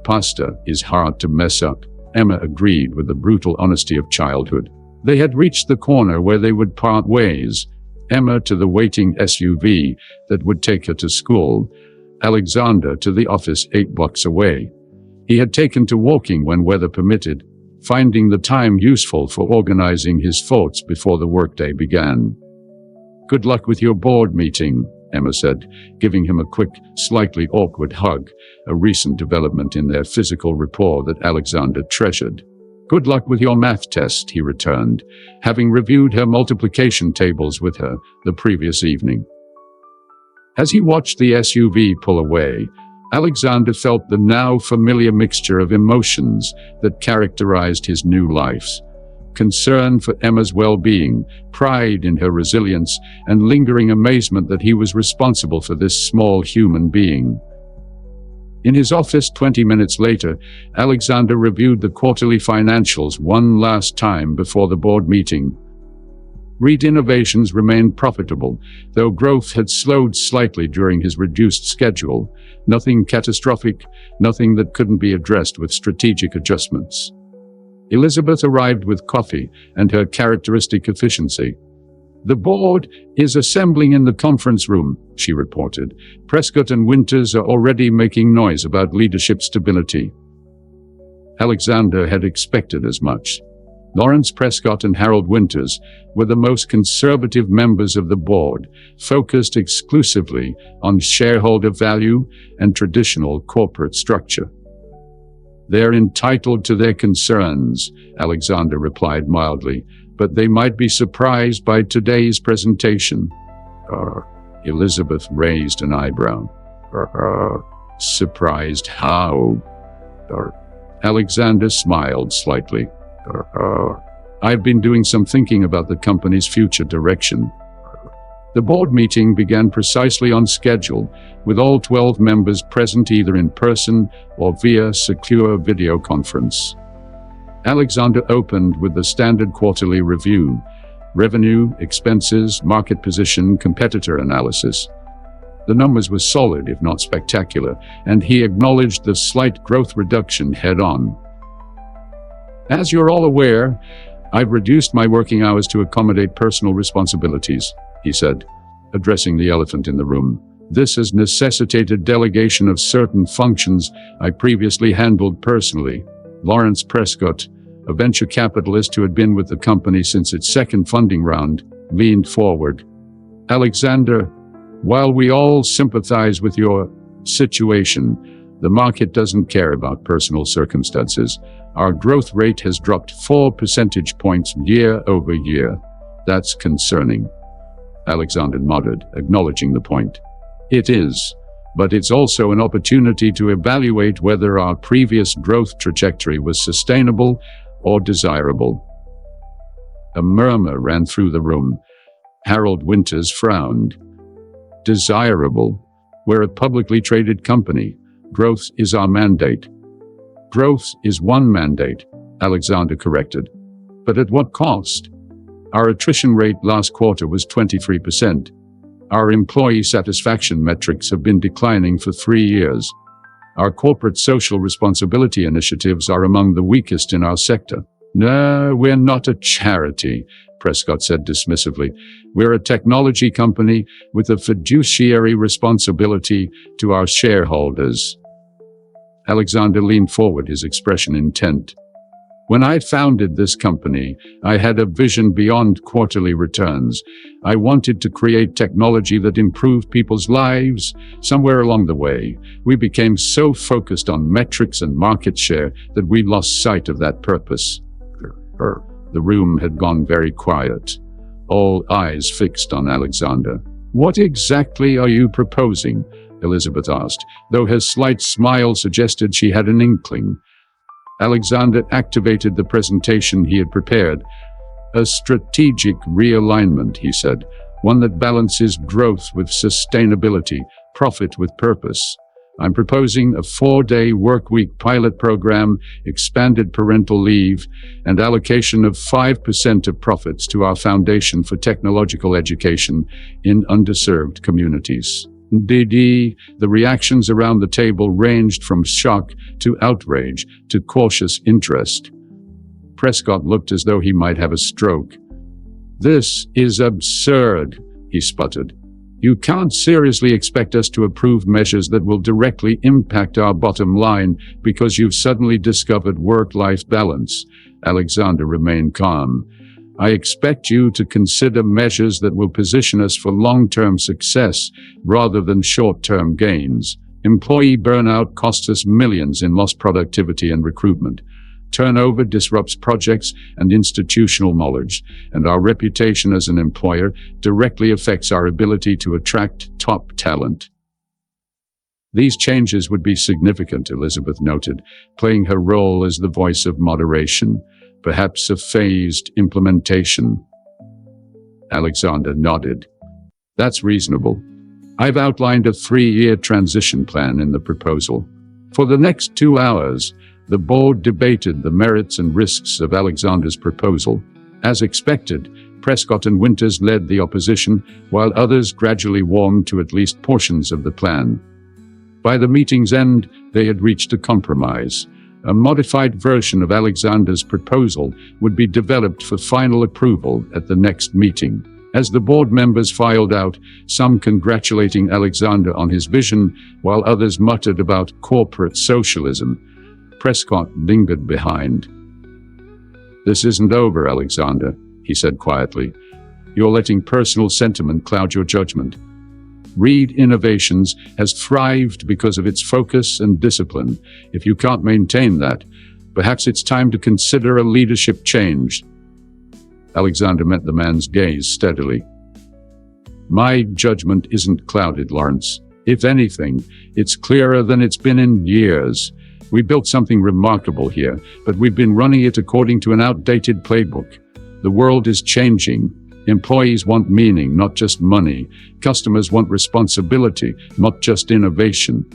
Pasta is hard to mess up, Emma agreed with the brutal honesty of childhood. They had reached the corner where they would part ways, Emma to the waiting SUV that would take her to school, Alexander to the office 8 blocks away. He had taken to walking when weather permitted, finding the time useful for organizing his thoughts before the workday began. Good luck with your board meeting, Emma said, giving him a quick, slightly awkward hug, a recent development in their physical rapport that Alexander treasured. Good luck with your math test, he returned, having reviewed her multiplication tables with her the previous evening. As he watched the SUV pull away, Alexander felt the now familiar mixture of emotions that characterized his new life. Concern for Emma's well-being, pride in her resilience, and lingering amazement that he was responsible for this small human being. In his office 20 minutes later, Alexander reviewed the quarterly financials one last time before the board meeting. Reid Innovations remained profitable, though growth had slowed slightly during his reduced schedule. Nothing catastrophic, nothing that couldn't be addressed with strategic adjustments. Elizabeth arrived with coffee and her characteristic efficiency. The board is assembling in the conference room, she reported. Prescott and Winters are already making noise about leadership stability. Alexander had expected as much. Lawrence Prescott and Harold Winters were the most conservative members of the board, focused exclusively on shareholder value and traditional corporate structure. They're entitled to their concerns, Alexander replied mildly, but they might be surprised by today's presentation. Elizabeth raised an eyebrow. Surprised how? Alexander smiled slightly. I've been doing some thinking about the company's future direction. The board meeting began precisely on schedule, with all 12 members present either in person or via secure video conference. Alexander opened with the standard quarterly review: revenue, expenses, market position, competitor analysis. The numbers were solid, if not spectacular, and he acknowledged the slight growth reduction head-on. "As you're all aware, I've reduced my working hours to accommodate personal responsibilities," he said, addressing the elephant in the room. "This has necessitated delegation of certain functions I previously handled personally." Lawrence Prescott, a venture capitalist who had been with the company since its second funding round, leaned forward. "Alexander, while we all sympathize with your situation, the market doesn't care about personal circumstances. Our growth rate has dropped 4 percentage points year over year. That's concerning." Alexander nodded, acknowledging the point. "It is, but it's also an opportunity to evaluate whether our previous growth trajectory was sustainable or desirable." A murmur ran through the room. Harold Winters frowned. "Desirable? We're a publicly traded company. Growth is our mandate." "Growth is one mandate," Alexander corrected. "But at what cost? Our attrition rate last quarter was 23%. Our employee satisfaction metrics have been declining for 3 years. Our corporate social responsibility initiatives are among the weakest in our sector." "No, we're not a charity," Prescott said dismissively. "We're a technology company with a fiduciary responsibility to our shareholders." Alexander leaned forward, his expression intent. "When I founded this company, I had a vision beyond quarterly returns. I wanted to create technology that improved people's lives. Somewhere along the way, we became so focused on metrics and market share that we lost sight of that purpose." The room had gone very quiet, all eyes fixed on Alexander. "What exactly are you proposing?" Elizabeth asked, though her slight smile suggested she had an inkling. Alexander activated the presentation he had prepared. "A strategic realignment," he said, "one that balances growth with sustainability, profit with purpose. I'm proposing a 4-day workweek pilot program, expanded parental leave, and allocation of 5% of profits to our Foundation for Technological Education in underserved communities." The reactions around the table ranged from shock to outrage to cautious interest. Prescott looked as though he might have a stroke. "This is absurd," he sputtered. "You can't seriously expect us to approve measures that will directly impact our bottom line because you've suddenly discovered work-life balance." Alexander remained calm. "I expect you to consider measures that will position us for long-term success rather than short-term gains. Employee burnout costs us millions in lost productivity and recruitment. Turnover disrupts projects and institutional knowledge, and our reputation as an employer directly affects our ability to attract top talent." "These changes would be significant," Elizabeth noted, playing her role as the voice of moderation. "Perhaps a phased implementation." Alexander nodded. "That's reasonable. I've outlined a 3-year transition plan in the proposal." For the next 2 hours, the board debated the merits and risks of Alexander's proposal. As expected, Prescott and Winters led the opposition, while others gradually warmed to at least portions of the plan. By the meeting's end, they had reached a compromise. A modified version of Alexander's proposal would be developed for final approval at the next meeting. As the board members filed out, some congratulating Alexander on his vision, while others muttered about corporate socialism, Prescott lingered behind. "This isn't over, Alexander," he said quietly. "You're letting personal sentiment cloud your judgment. Reid Innovations has thrived because of its focus and discipline. If you can't maintain that, perhaps it's time to consider a leadership change." Alexander met the man's gaze steadily. "My judgment isn't clouded, Lawrence. If anything, it's clearer than it's been in years. We built something remarkable here, but we've been running it according to an outdated playbook. The world is changing, Employees want meaning, not just money. Customers want responsibility, not just innovation.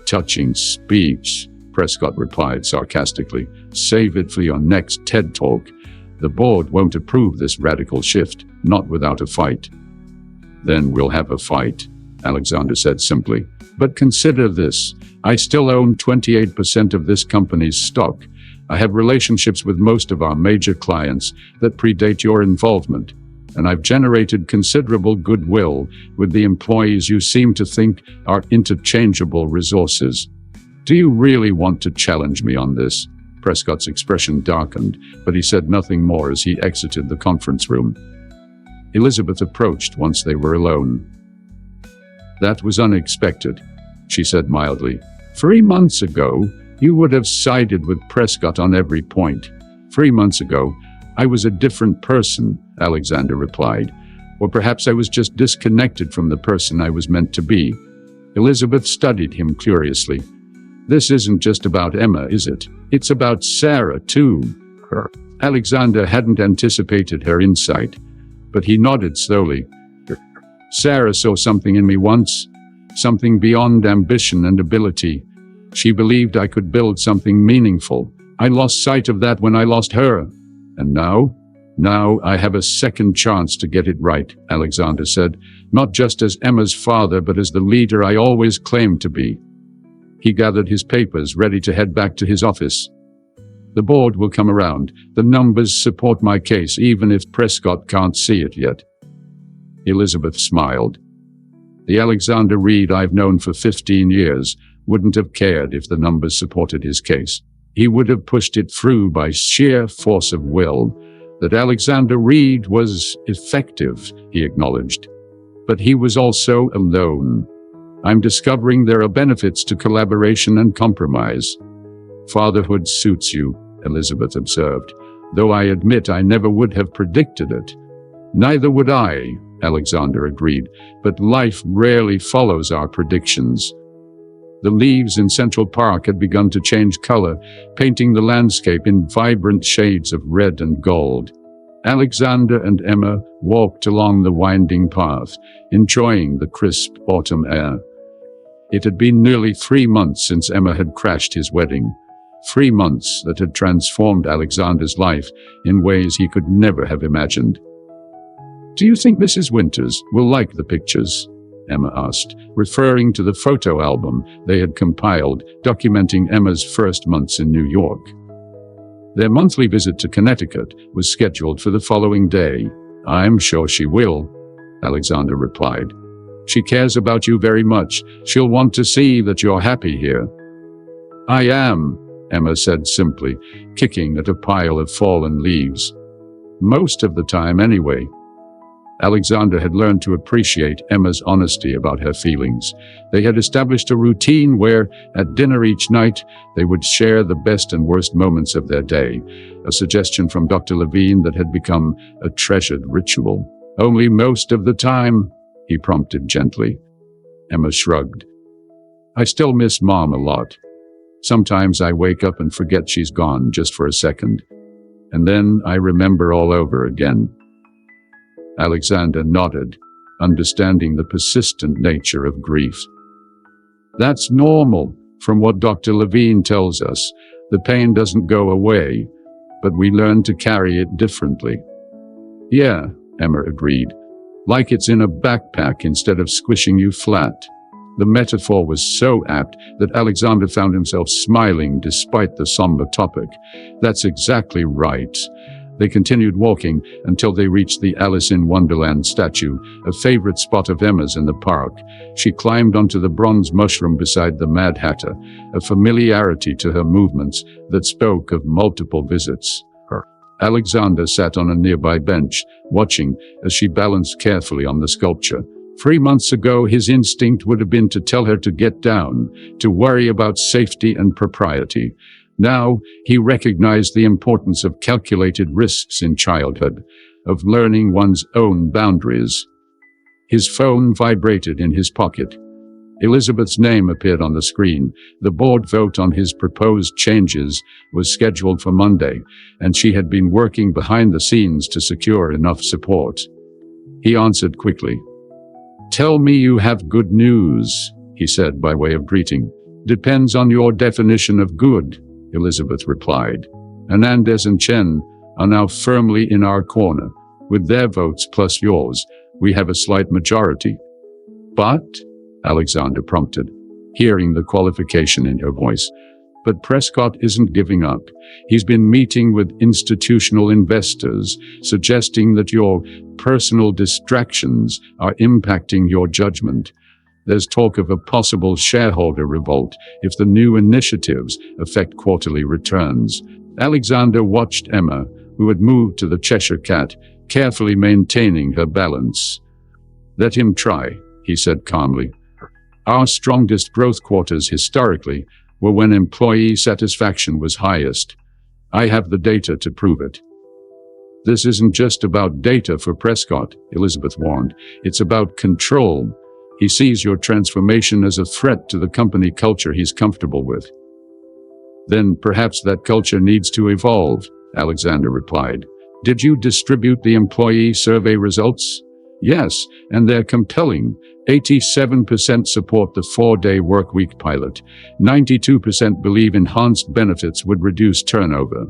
Touching speech, Prescott replied sarcastically. Save it for your next TED Talk. The board won't approve this radical shift, not without a fight. Then we'll have a fight, Alexander said simply. But consider this. I still own 28% of this company's stock. I have relationships with most of our major clients that predate your involvement. And I've generated considerable goodwill with the employees you seem to think are interchangeable resources. Do you really want to challenge me on this? Prescott's expression darkened, but he said nothing more as he exited the conference room. Elizabeth approached once they were alone. That was unexpected, she said mildly. 3 months ago, you would have sided with Prescott on every point. 3 months ago, I was a different person, Alexander replied. Or perhaps I was just disconnected from the person I was meant to be. Elizabeth studied him curiously. This isn't just about Emma, is it? It's about Sarah, too. Alexander hadn't anticipated her insight, but he nodded slowly. Sarah saw something in me once, something beyond ambition and ability. She believed I could build something meaningful. I lost sight of that when I lost her. And now I have a second chance to get it right, Alexander said, not just as Emma's father, but as the leader I always claimed to be. He gathered his papers, ready to head back to his office. The board will come around. The numbers support my case, even if Prescott can't see it yet. Elizabeth smiled. The Alexander Reid I've known for 15 years wouldn't have cared if the numbers supported his case. He would have pushed it through by sheer force of will. That Alexander Reid was effective, he acknowledged. But he was also alone. I'm discovering there are benefits to collaboration and compromise. Fatherhood suits you, Elizabeth observed, though I admit I never would have predicted it. Neither would I, Alexander agreed, but life rarely follows our predictions. The leaves in Central Park had begun to change color, painting the landscape in vibrant shades of red and gold. Alexander and Emma walked along the winding path, enjoying the crisp autumn air. It had been nearly 3 months since Emma had crashed his wedding. 3 months that had transformed Alexander's life in ways he could never have imagined. Do you think Mrs. Winters will like the pictures? Emma asked, referring to the photo album they had compiled, documenting Emma's first months in New York. Their monthly visit to Connecticut was scheduled for the following day. I'm sure she will, Alexander replied. She cares about you very much. She'll want to see that you're happy here. I am, Emma said simply, kicking at a pile of fallen leaves. Most of the time, anyway. Alexander had learned to appreciate Emma's honesty about her feelings. They had established a routine where, at dinner each night, they would share the best and worst moments of their day, a suggestion from Dr. Levine that had become a treasured ritual. Only most of the time, he prompted gently. Emma shrugged. I still miss Mom a lot. Sometimes I wake up and forget she's gone just for a second. And then I remember all over again. Alexander nodded, understanding the persistent nature of grief. That's normal. From what Dr. Levine tells us, the pain doesn't go away, but we learn to carry it differently. Yeah, Emma agreed. Like it's in a backpack instead of squishing you flat. The metaphor was so apt that Alexander found himself smiling despite the somber topic. That's exactly right. They continued walking until they reached the Alice in Wonderland statue, a favorite spot of Emma's in the park. She climbed onto the bronze mushroom beside the Mad Hatter, a familiarity to her movements that spoke of multiple visits. Alexander sat on a nearby bench, watching as she balanced carefully on the sculpture. 3 months ago, his instinct would have been to tell her to get down, to worry about safety and propriety. Now, he recognized the importance of calculated risks in childhood, of learning one's own boundaries. His phone vibrated in his pocket. Elizabeth's name appeared on the screen. The board vote on his proposed changes was scheduled for Monday, and she had been working behind the scenes to secure enough support. He answered quickly. "Tell me you have good news," he said by way of greeting. "Depends on your definition of good," Elizabeth replied. "Hernandez and Chen are now firmly in our corner. With their votes plus yours, we have a slight majority." "But," Alexander prompted, hearing the qualification in her voice, "but Prescott isn't giving up. He's been meeting with institutional investors, suggesting that your personal distractions are impacting your judgment. There's talk of a possible shareholder revolt if the new initiatives affect quarterly returns." Alexander watched Emma, who had moved to the Cheshire Cat, carefully maintaining her balance. "Let him try," he said calmly. "Our strongest growth quarters historically were when employee satisfaction was highest. I have the data to prove it." "This isn't just about data for Prescott," Elizabeth warned. "It's about control. He sees your transformation as a threat to the company culture he's comfortable with." "Then perhaps that culture needs to evolve," Alexander replied. "Did you distribute the employee survey results?" "Yes, and they're compelling. 87% support the 4-day workweek pilot. 92% believe enhanced benefits would reduce turnover."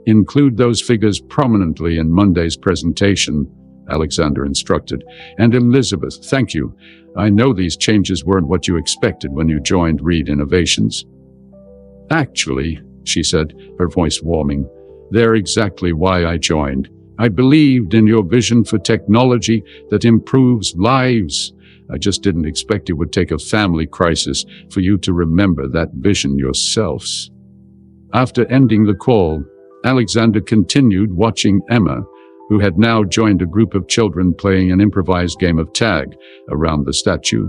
"Include those figures prominently in Monday's presentation," Alexander instructed. "And Elizabeth, thank you. I know these changes weren't what you expected when you joined Reid Innovations." "Actually," she said, her voice warming, "they're exactly why I joined. I believed in your vision for technology that improves lives. I just didn't expect it would take a family crisis for you to remember that vision yourselves." After ending the call, Alexander continued watching Emma, who had now joined a group of children playing an improvised game of tag around the statue.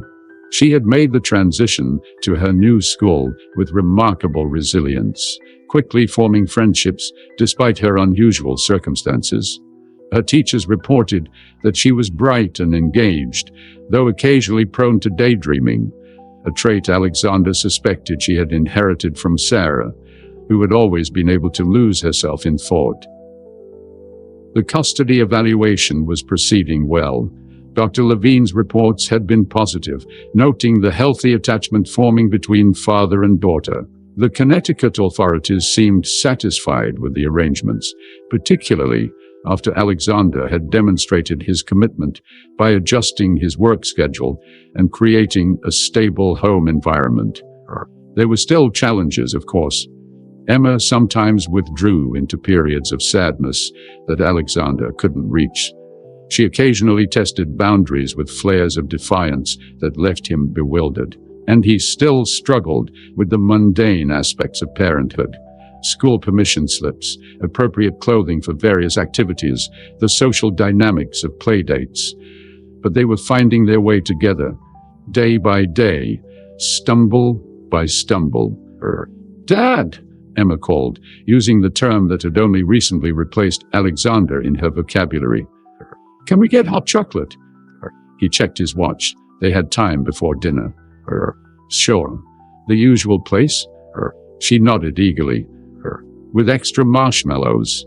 She had made the transition to her new school with remarkable resilience, quickly forming friendships despite her unusual circumstances. Her teachers reported that she was bright and engaged, though occasionally prone to daydreaming, a trait Alexander suspected she had inherited from Sarah, who had always been able to lose herself in thought. The custody evaluation was proceeding well. Dr. Levine's reports had been positive, noting the healthy attachment forming between father and daughter. The Connecticut authorities seemed satisfied with the arrangements, particularly after Alexander had demonstrated his commitment by adjusting his work schedule and creating a stable home environment. There were still challenges, of course. Emma sometimes withdrew into periods of sadness that Alexander couldn't reach. She occasionally tested boundaries with flares of defiance that left him bewildered. And he still struggled with the mundane aspects of parenthood. School permission slips, appropriate clothing for various activities, the social dynamics of playdates. But they were finding their way together, day by day, stumble by stumble. "Dad!" Emma called, using the term that had only recently replaced Alexander in her vocabulary. "Can we get hot chocolate?" He checked his watch. They had time before dinner. "Sure. The usual place?" She nodded eagerly. "With extra marshmallows."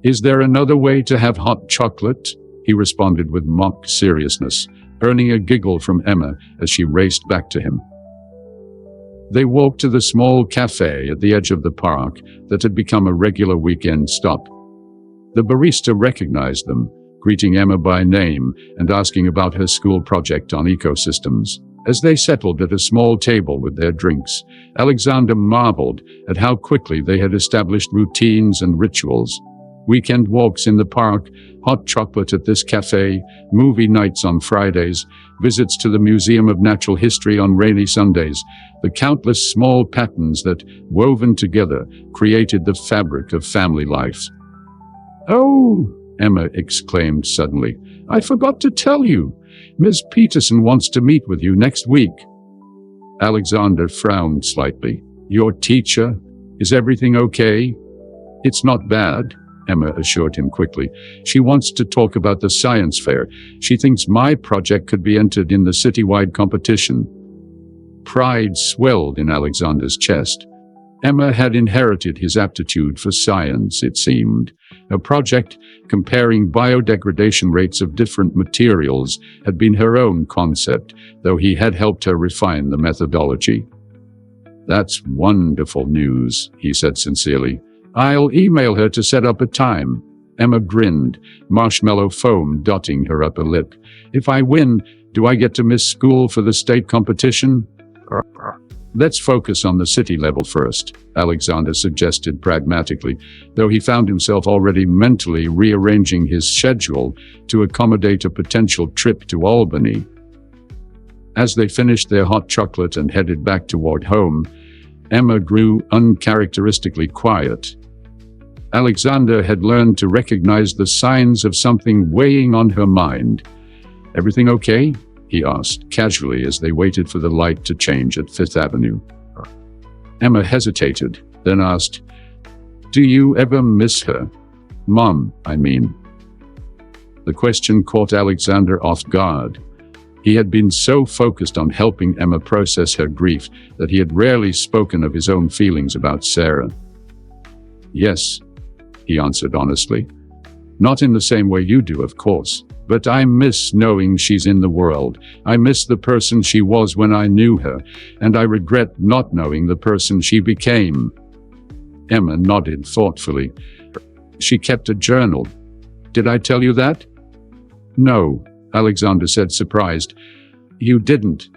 "Is there another way to have hot chocolate?" He responded with mock seriousness, earning a giggle from Emma as she raced back to him. They walked to the small cafe at the edge of the park that had become a regular weekend stop. The barista recognized them, greeting Emma by name and asking about her school project on ecosystems. As they settled at a small table with their drinks, Alexander marveled at how quickly they had established routines and rituals. Weekend walks in the park, hot chocolate at this cafe, movie nights on Fridays, visits to the Museum of Natural History on rainy Sundays, the countless small patterns that, woven together, created the fabric of family life. "Oh!" Emma exclaimed suddenly. "I forgot to tell you. Ms. Peterson wants to meet with you next week." Alexander frowned slightly. "Your teacher? Is everything okay?" "It's not bad," Emma assured him quickly. "She wants to talk about the science fair. She thinks my project could be entered in the citywide competition." Pride swelled in Alexander's chest. Emma had inherited his aptitude for science, it seemed. A project comparing biodegradation rates of different materials had been her own concept, though he had helped her refine the methodology. "That's wonderful news," he said sincerely. "I'll email her to set up a time." Emma grinned, marshmallow foam dotting her upper lip. "If I win, do I get to miss school for the state competition?" "Let's focus on the city level first," Alexander suggested pragmatically, though he found himself already mentally rearranging his schedule to accommodate a potential trip to Albany. As they finished their hot chocolate and headed back toward home, Emma grew uncharacteristically quiet. Alexander had learned to recognize the signs of something weighing on her mind. "Everything okay?" he asked, casually, as they waited for the light to change at Fifth Avenue. Emma hesitated, then asked, "Do you ever miss her? Mom, I mean." The question caught Alexander off guard. He had been so focused on helping Emma process her grief that he had rarely spoken of his own feelings about Sarah. "Yes," he answered honestly. "Not in the same way you do, of course. But I miss knowing she's in the world. I miss the person she was when I knew her, and I regret not knowing the person she became." Emma nodded thoughtfully. "She kept a journal. Did I tell you that?" "No," Alexander said, surprised. "You didn't."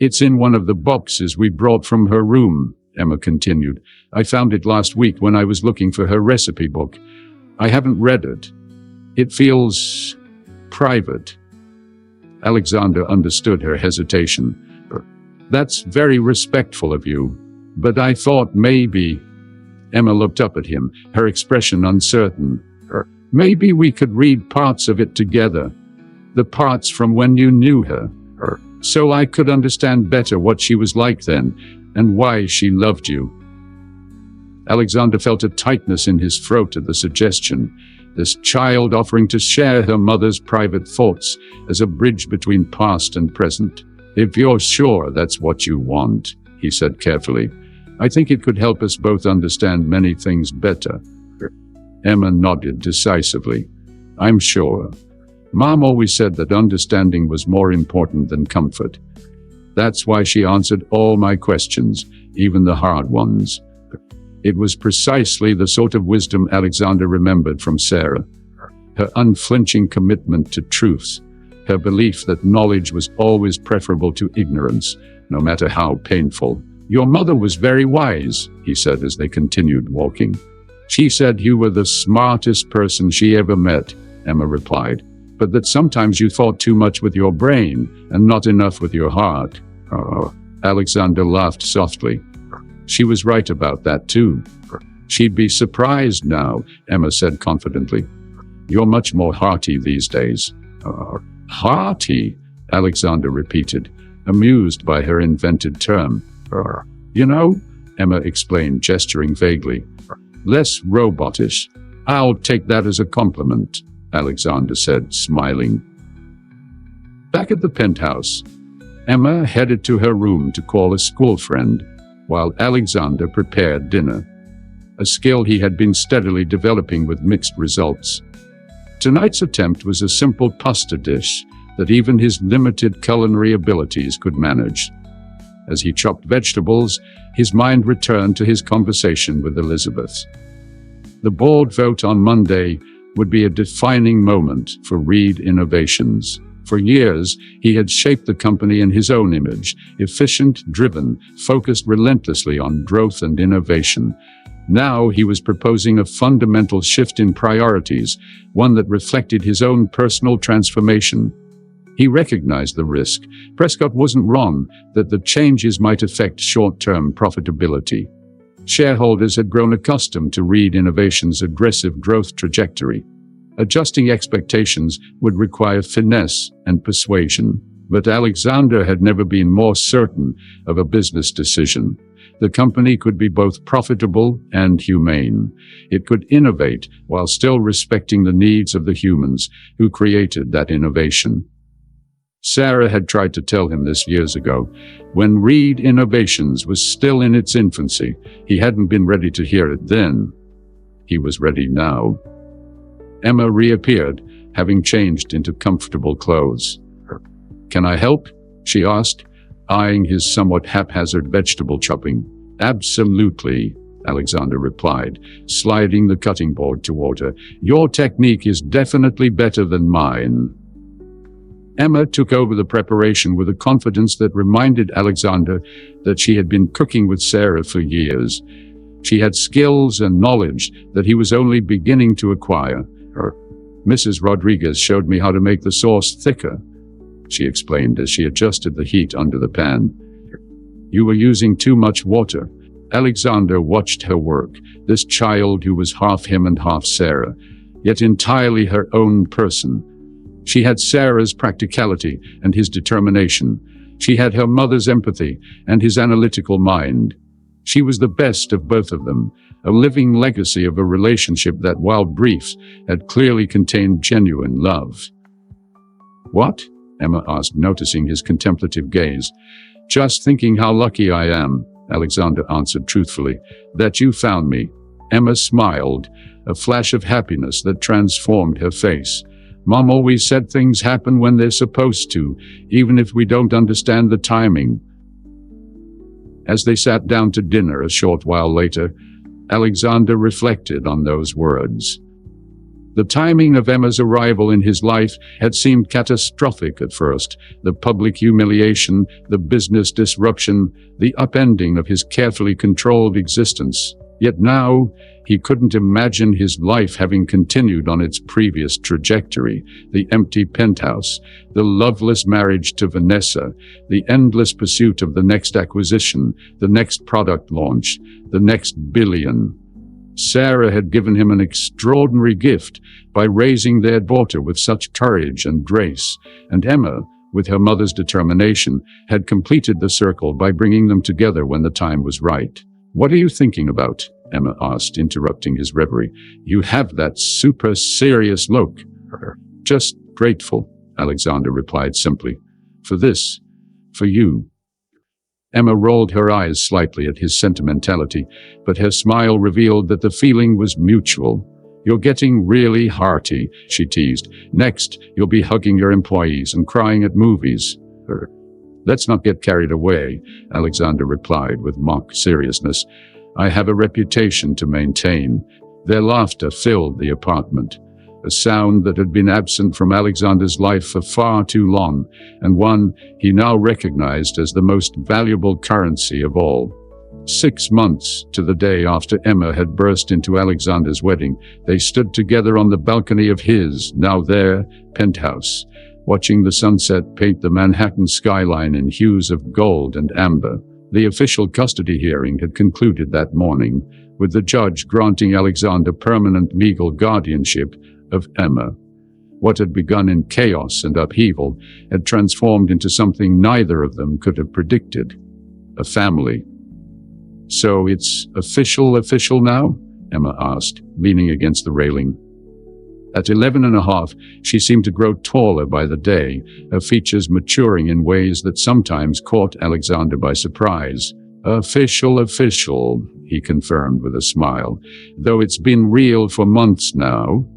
"It's in one of the boxes we brought from her room," Emma continued. "I found it last week when I was looking for her recipe book. I haven't read it. It feels private." Alexander understood her hesitation. "That's very respectful of you, but I thought maybe—" Emma looked up at him, her expression uncertain. "Maybe we could read parts of it together. The parts from when you knew her, so I could understand better what she was like then, and why she loved you." Alexander felt a tightness in his throat at the suggestion. This child offering to share her mother's private thoughts as a bridge between past and present. "If you're sure that's what you want," he said carefully, "I think it could help us both understand many things better." Emma nodded decisively. "I'm sure. Mom always said that understanding was more important than comfort. That's why she answered all my questions, even the hard ones." It was precisely the sort of wisdom Alexander remembered from Sarah. Her unflinching commitment to truth, her belief that knowledge was always preferable to ignorance, no matter how painful. "Your mother was very wise," he said as they continued walking. "She said you were the smartest person she ever met," Emma replied, "but that sometimes you thought too much with your brain and not enough with your heart." Alexander laughed softly. "She was right about that too." "She'd be surprised now," Emma said confidently. "You're much more hearty these days." "Hearty?" Alexander repeated, amused by her invented term. "You know," Emma explained, gesturing vaguely. "Less robotish." "I'll take that as a compliment," Alexander said, smiling. Back at the penthouse, Emma headed to her room to call a school friend, while Alexander prepared dinner, a skill he had been steadily developing with mixed results. Tonight's attempt was a simple pasta dish that even his limited culinary abilities could manage. As he chopped vegetables, his mind returned to his conversation with Elizabeth. The board vote on Monday would be a defining moment for Reid Innovations. For years, he had shaped the company in his own image, efficient, driven, focused relentlessly on growth and innovation. Now he was proposing a fundamental shift in priorities, one that reflected his own personal transformation. He recognized the risk. Prescott wasn't wrong that the changes might affect short-term profitability. Shareholders had grown accustomed to Reid Innovations' aggressive growth trajectory. Adjusting expectations would require finesse and persuasion, but Alexander had never been more certain of a business decision. The company could be both profitable and humane. It could innovate while still respecting the needs of the humans who created that innovation. Sarah had tried to tell him this years ago, when Reid Innovations was still in its infancy. He hadn't been ready to hear it then. He was ready now. Emma reappeared, having changed into comfortable clothes. "Can I help?" she asked, eyeing his somewhat haphazard vegetable chopping. "Absolutely," Alexander replied, sliding the cutting board toward her. "Your technique is definitely better than mine." Emma took over the preparation with a confidence that reminded Alexander that she had been cooking with Sarah for years. She had skills and knowledge that he was only beginning to acquire. "Mrs. Rodriguez showed me how to make the sauce thicker," she explained as she adjusted the heat under the pan. "You were using too much water." Alexander watched her work, this child who was half him and half Sarah, yet entirely her own person. She had Sarah's practicality and his determination. She had her mother's empathy and his analytical mind. She was the best of both of them, a living legacy of a relationship that, while brief, had clearly contained genuine love. "What?" Emma asked, noticing his contemplative gaze. "Just thinking how lucky I am," Alexander answered truthfully, "that you found me." Emma smiled, a flash of happiness that transformed her face. "Mom always said things happen when they're supposed to, even if we don't understand the timing." As they sat down to dinner a short while later, Alexander reflected on those words. The timing of Emma's arrival in his life had seemed catastrophic at first. The public humiliation, the business disruption, the upending of his carefully controlled existence. Yet now, he couldn't imagine his life having continued on its previous trajectory. The empty penthouse, the loveless marriage to Vanessa, the endless pursuit of the next acquisition, the next product launch, the next billion. Sarah had given him an extraordinary gift by raising their daughter with such courage and grace, and Emma, with her mother's determination, had completed the circle by bringing them together when the time was right. "What are you thinking about?" Emma asked, interrupting his reverie. "You have that super serious look." "Just grateful," Alexander replied simply. "For this. For you." Emma rolled her eyes slightly at his sentimentality, but her smile revealed that the feeling was mutual. "You're getting really hearty," she teased. "Next, you'll be hugging your employees and crying at movies." "Let's not get carried away," Alexander replied with mock seriousness. "I have a reputation to maintain." Their laughter filled the apartment, a sound that had been absent from Alexander's life for far too long, and one he now recognized as the most valuable currency of all. 6 months to the day after Emma had burst into Alexander's wedding, they stood together on the balcony of his, now their, penthouse, watching the sunset paint the Manhattan skyline in hues of gold and amber. The official custody hearing had concluded that morning, with the judge granting Alexander permanent legal guardianship of Emma. What had begun in chaos and upheaval had transformed into something neither of them could have predicted: a family. "So it's official now?" Emma asked, leaning against the railing. At 11.5, she seemed to grow taller by the day, her features maturing in ways that sometimes caught Alexander by surprise. Official," he confirmed with a smile, "though it's been real for months now."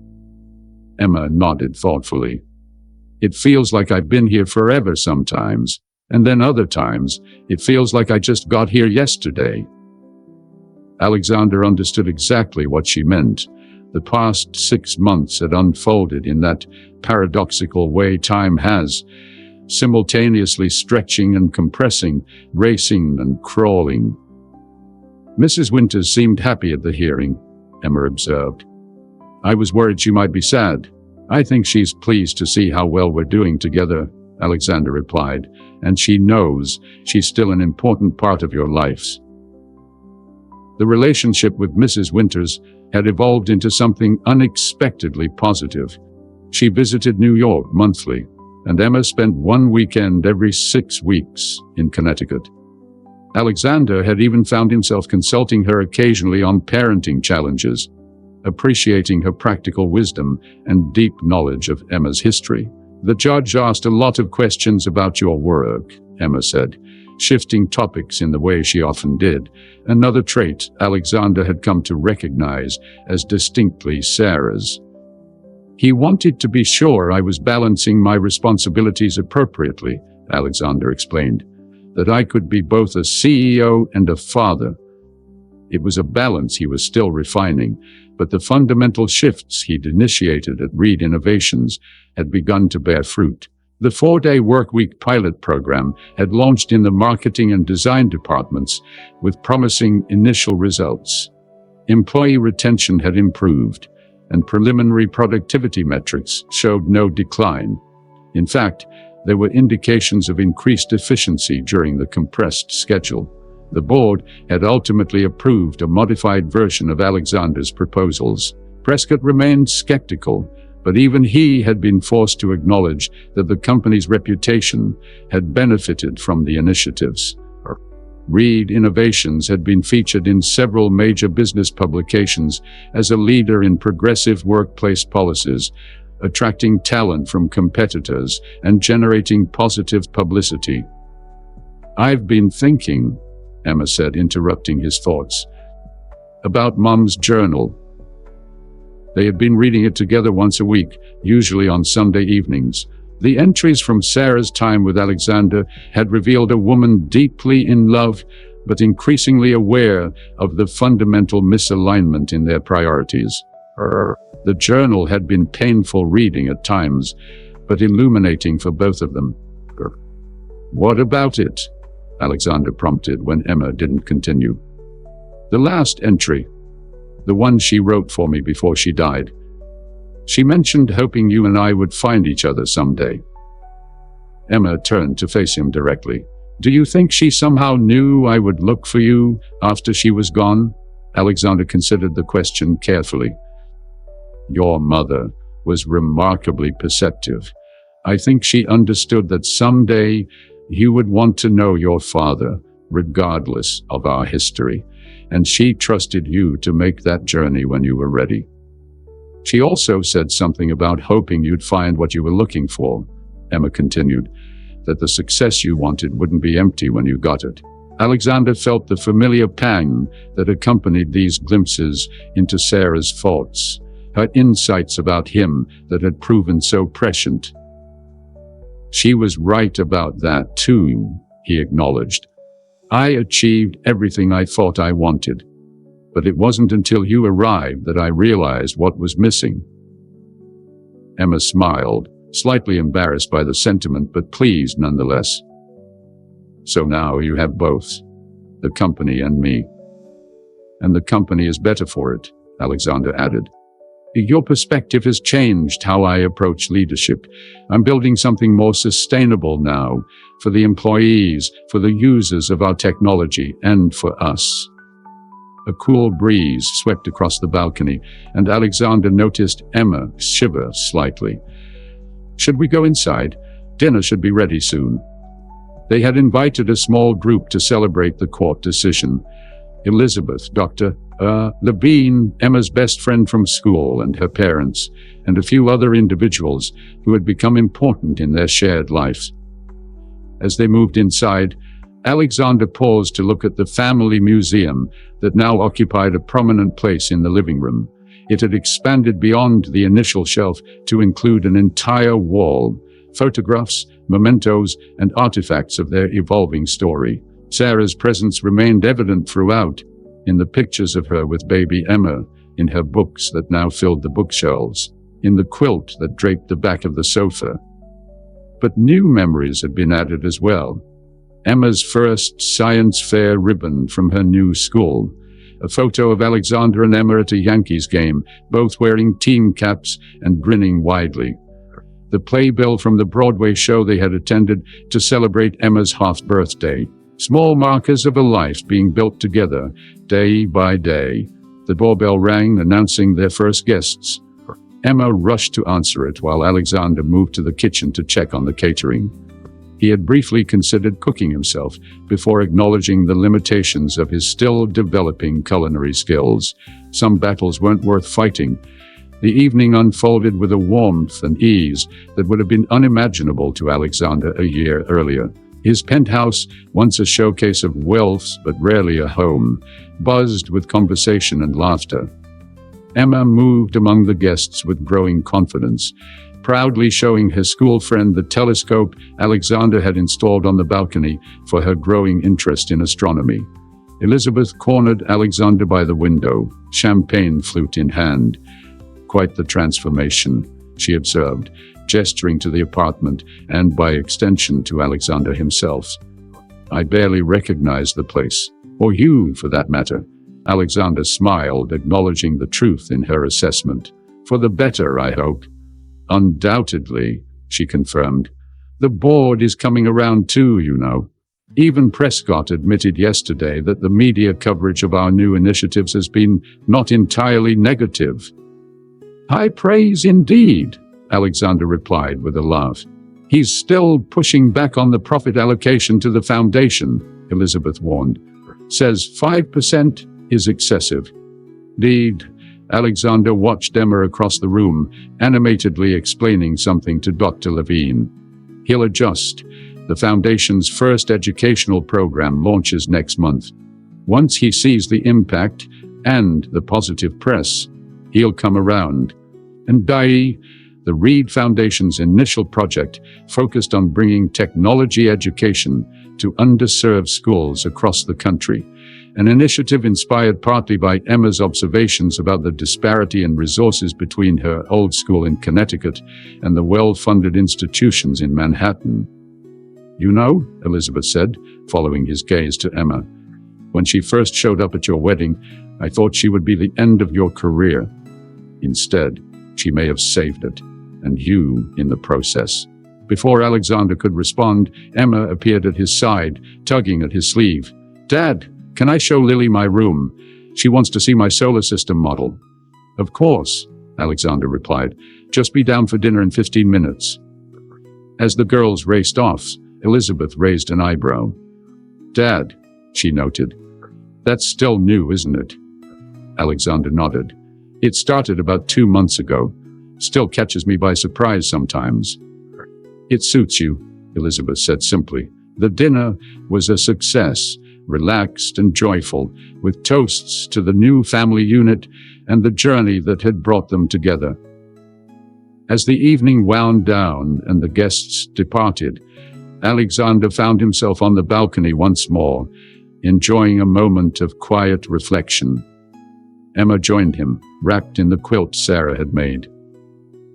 Emma nodded thoughtfully. "It feels like I've been here forever sometimes, and then other times, it feels like I just got here yesterday." Alexander understood exactly what she meant. The past 6 months had unfolded in that paradoxical way time has, simultaneously stretching and compressing, racing and crawling. "Mrs. Winters seemed happy at the hearing," Emma observed. "I was worried she might be sad." "I think she's pleased to see how well we're doing together," Alexander replied, "and she knows she's still an important part of your lives." The relationship with Mrs. Winters had evolved into something unexpectedly positive. She visited New York monthly, and Emma spent one weekend every 6 weeks in Connecticut. Alexander had even found himself consulting her occasionally on parenting challenges, appreciating her practical wisdom and deep knowledge of Emma's history. The judge asked a lot of questions about your work, Emma said, shifting topics in the way she often did, another trait Alexander had come to recognize as distinctly Sarah's. He wanted to be sure I was balancing my responsibilities appropriately, Alexander explained, that I could be both a CEO and a father. It was a balance he was still refining, but the fundamental shifts he'd initiated at Reid Innovations had begun to bear fruit. The 4-day workweek pilot program had launched in the marketing and design departments with promising initial results. Employee retention had improved, and preliminary productivity metrics showed no decline. In fact, there were indications of increased efficiency during the compressed schedule. The board had ultimately approved a modified version of Alexander's proposals. Prescott remained skeptical, but even he had been forced to acknowledge that the company's reputation had benefited from the initiatives. Reid Innovations had been featured in several major business publications as a leader in progressive workplace policies, attracting talent from competitors and generating positive publicity. "I've been thinking," Emma said, interrupting his thoughts, "about Mom's journal." They had been reading it together once a week, usually on Sunday evenings. The entries from Sarah's time with Alexander had revealed a woman deeply in love, but increasingly aware of the fundamental misalignment in their priorities. The journal had been painful reading at times, but illuminating for both of them. "What about it?" Alexander prompted when Emma didn't continue. "The last entry, the one she wrote for me before she died. She mentioned hoping you and I would find each other someday." Emma turned to face him directly. "Do you think she somehow knew I would look for you after she was gone?" Alexander considered the question carefully. "Your mother was remarkably perceptive. I think she understood that someday you would want to know your father, regardless of our history, and she trusted you to make that journey when you were ready. She also said something about hoping you'd find what you were looking for," Emma continued, "that the success you wanted wouldn't be empty when you got it." Alexander felt the familiar pang that accompanied these glimpses into Sarah's thoughts, her insights about him that had proven so prescient. "She was right about that too," he acknowledged. "I achieved everything I thought I wanted. But it wasn't until you arrived that I realized what was missing." Emma smiled, slightly embarrassed by the sentiment, but pleased nonetheless. "So now you have both, the company and me. And the company is better for it," Alexander added. "Your perspective has changed how I approach leadership. I'm building something more sustainable now, for the employees, for the users of our technology, and for us." A cool breeze swept across the balcony, and Alexander noticed Emma shiver slightly. "Should we go inside? Dinner should be ready soon." They had invited a small group to celebrate the court decision. Elizabeth, Dr. Levine, Emma's best friend from school, and her parents, and a few other individuals who had become important in their shared lives. As they moved inside, Alexander paused to look at the family museum that now occupied a prominent place in the living room. It had expanded beyond the initial shelf to include an entire wall, photographs, mementos, and artifacts of their evolving story. Sarah's presence remained evident throughout, in the pictures of her with baby Emma, in her books that now filled the bookshelves, in the quilt that draped the back of the sofa. But new memories had been added as well. Emma's first science fair ribbon from her new school, a photo of Alexander and Emma at a Yankees game, both wearing team caps and grinning widely. The playbill from the Broadway show they had attended to celebrate Emma's half birthday. Small markers of a life being built together, day by day. The doorbell rang, announcing their first guests. Emma rushed to answer it while Alexander moved to the kitchen to check on the catering. He had briefly considered cooking himself before acknowledging the limitations of his still developing culinary skills. Some battles weren't worth fighting, The evening unfolded with a warmth and ease that would have been unimaginable to Alexander a year earlier. His penthouse, once a showcase of wealth but rarely a home, buzzed with conversation and laughter. Emma moved among the guests with growing confidence, proudly showing her school friend the telescope Alexander had installed on the balcony for her growing interest in astronomy. Elizabeth cornered Alexander by the window, champagne flute in hand. "Quite the transformation," she observed, gesturing to the apartment and, by extension, to Alexander himself. "I barely recognize the place, or you, for that matter." Alexander smiled, acknowledging the truth in her assessment. "For the better, I hope." "Undoubtedly," she confirmed. "The board is coming around too, you know. Even Prescott admitted yesterday that the media coverage of our new initiatives has been not entirely negative." "High praise indeed," Alexander replied with a laugh. "He's still pushing back on the profit allocation to the foundation," Elizabeth warned. "Says 5% is excessive." "Indeed." Alexander watched Emma across the room, animatedly explaining something to Dr. Levine. "He'll adjust. The Foundation's first educational program launches next month. Once he sees the impact and the positive press, he'll come around." And the Reid Foundation's initial project focused on bringing technology education to underserved schools across the country, an initiative inspired partly by Emma's observations about the disparity in resources between her old school in Connecticut and the well-funded institutions in Manhattan. "You know," Elizabeth said, following his gaze to Emma, "when she first showed up at your wedding, I thought she would be the end of your career. Instead, she may have saved it, and you in the process." Before Alexander could respond, Emma appeared at his side, tugging at his sleeve. "Dad, can I show Lily my room? She wants to see my solar system model." "Of course," Alexander replied. "Just be down for dinner in 15 minutes. As the girls raced off, Elizabeth raised an eyebrow. "Dad," she noted, "that's still new, isn't it?" Alexander nodded. "It started about 2 months ago. Still catches me by surprise sometimes." "It suits you," Elizabeth said simply. The dinner was a success, relaxed and joyful, with toasts to the new family unit and the journey that had brought them together. As the evening wound down and the guests departed, Alexander found himself on the balcony once more, enjoying a moment of quiet reflection. Emma joined him, wrapped in the quilt Sarah had made.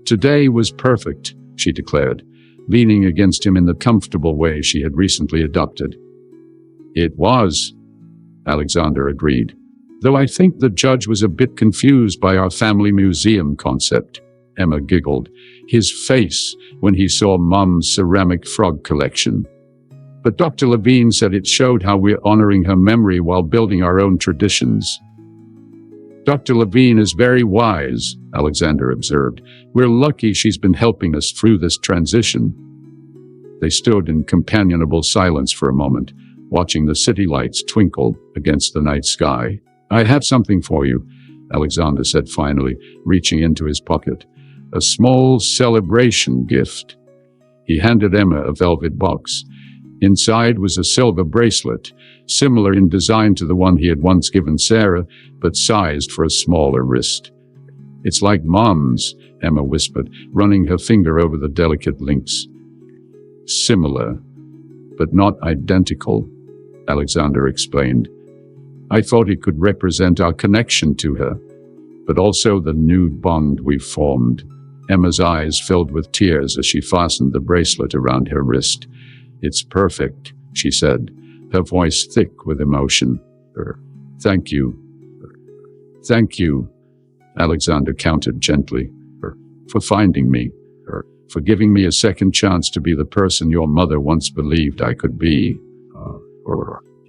"Today was perfect," she declared, leaning against him in the comfortable way she had recently adopted. "It was," Alexander agreed, "though I think the judge was a bit confused by our family museum concept." Emma giggled, his face when he saw Mom's ceramic frog collection. "But Dr. Levine said it showed how we're honoring her memory while building our own traditions." "Dr. Levine is very wise," Alexander observed. "We're lucky she's been helping us through this transition." They stood in companionable silence for a moment, watching the city lights twinkle against the night sky. "I have something for you," Alexander said finally, reaching into his pocket. "A small celebration gift." He handed Emma a velvet box. Inside was a silver bracelet, similar in design to the one he had once given Sarah, but sized for a smaller wrist. "It's like Mom's," Emma whispered, running her finger over the delicate links. "Similar, but not identical," Alexander explained. "I thought it could represent our connection to her, but also the new bond we've formed." Emma's eyes filled with tears as she fastened the bracelet around her wrist. "It's perfect," she said, her voice thick with emotion. Thank you. Thank you," Alexander countered gently, "for finding me, for giving me a second chance to be the person your mother once believed I could be."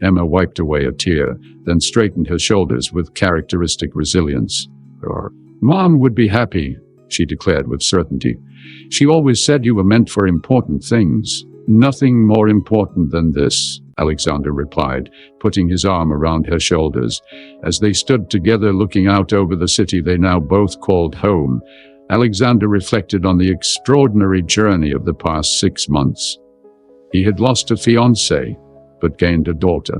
Emma wiped away a tear, then straightened her shoulders with characteristic resilience. "Mom would be happy," she declared with certainty. "She always said you were meant for important things. Nothing more important than this." Alexander replied, putting his arm around her shoulders. As they stood together looking out over the city they now both called home, Alexander reflected on the extraordinary journey of the past 6 months. He had lost a fiancée, but gained a daughter.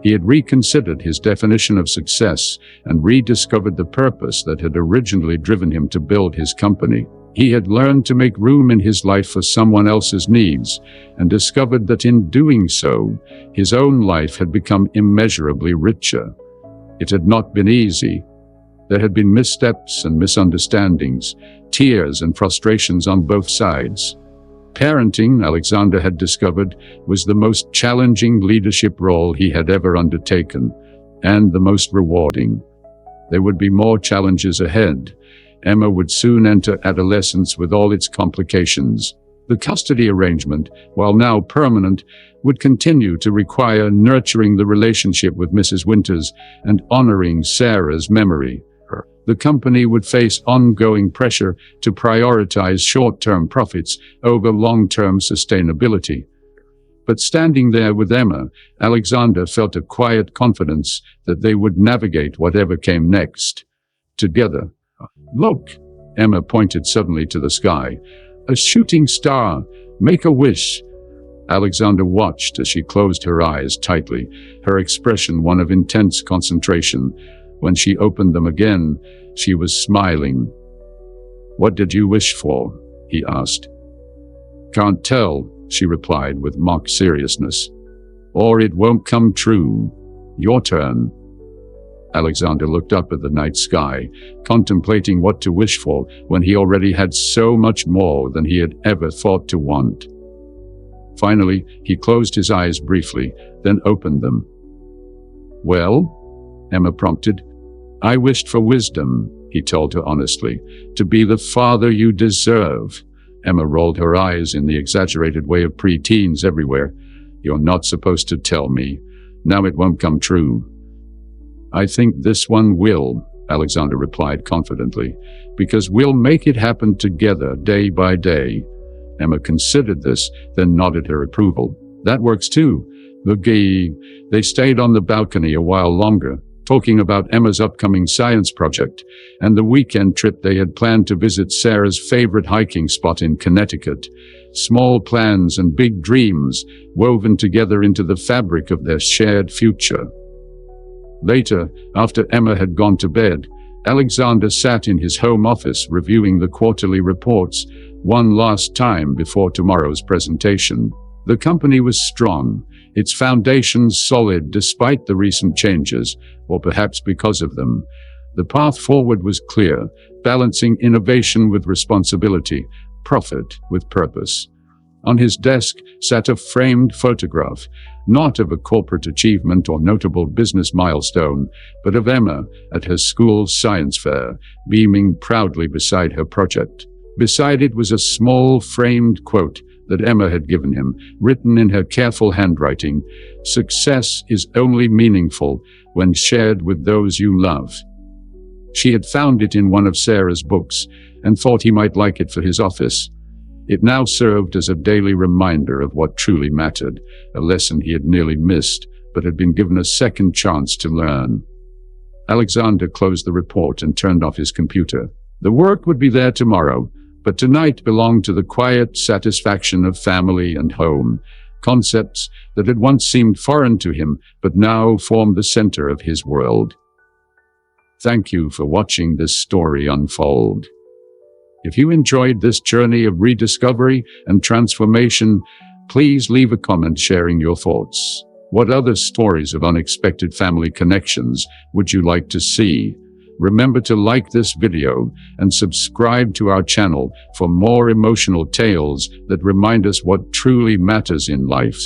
He had reconsidered his definition of success and rediscovered the purpose that had originally driven him to build his company. He had learned to make room in his life for someone else's needs, and discovered that in doing so, his own life had become immeasurably richer. It had not been easy. There had been missteps and misunderstandings, tears and frustrations on both sides. Parenting, Alexander had discovered, was the most challenging leadership role he had ever undertaken, and the most rewarding. There would be more challenges ahead. Emma would soon enter adolescence with all its complications. The custody arrangement, while now permanent, would continue to require nurturing the relationship with Mrs. Winters and honoring Sarah's memory. The company would face ongoing pressure to prioritize short-term profits over long-term sustainability. But standing there with Emma, Alexander felt a quiet confidence that they would navigate whatever came next. Together. "Look," Emma pointed suddenly to the sky. "A shooting star. Make a wish." Alexander watched as she closed her eyes tightly, her expression one of intense concentration. When she opened them again, she was smiling. "What did you wish for?" he asked. "Can't tell," she replied with mock seriousness. "Or it won't come true. Your turn." Alexander looked up at the night sky, contemplating what to wish for when he already had so much more than he had ever thought to want. Finally, he closed his eyes briefly, then opened them. "Well?" Emma prompted. "I wished for wisdom," he told her honestly, "to be the father you deserve." Emma rolled her eyes in the exaggerated way of pre-teens everywhere. "You're not supposed to tell me. Now it won't come true." "I think this one will," Alexander replied confidently, "because we'll make it happen together day by day." Emma considered this, then nodded her approval. "That works too." They stayed on the balcony a while longer, talking about Emma's upcoming science project and the weekend trip they had planned to visit Sarah's favorite hiking spot in Connecticut. Small plans and big dreams woven together into the fabric of their shared future. Later, after Emma had gone to bed, Alexander sat in his home office reviewing the quarterly reports one last time before tomorrow's presentation. The company was strong, its foundations solid despite the recent changes, or perhaps because of them. The path forward was clear, balancing innovation with responsibility, profit with purpose. On his desk sat a framed photograph, not of a corporate achievement or notable business milestone, but of Emma at her school's science fair, beaming proudly beside her project. Beside it was a small framed quote that Emma had given him, written in her careful handwriting: "Success is only meaningful when shared with those you love." She had found it in one of Sarah's books and thought he might like it for his office. It now served as a daily reminder of what truly mattered, a lesson he had nearly missed, but had been given a second chance to learn. Alexander closed the report and turned off his computer. The work would be there tomorrow, but tonight belonged to the quiet satisfaction of family and home, concepts that had once seemed foreign to him, but now formed the center of his world. Thank you for watching this story unfold. If you enjoyed this journey of rediscovery and transformation, please leave a comment sharing your thoughts. What other stories of unexpected family connections would you like to see? Remember to like this video and subscribe to our channel for more emotional tales that remind us what truly matters in life.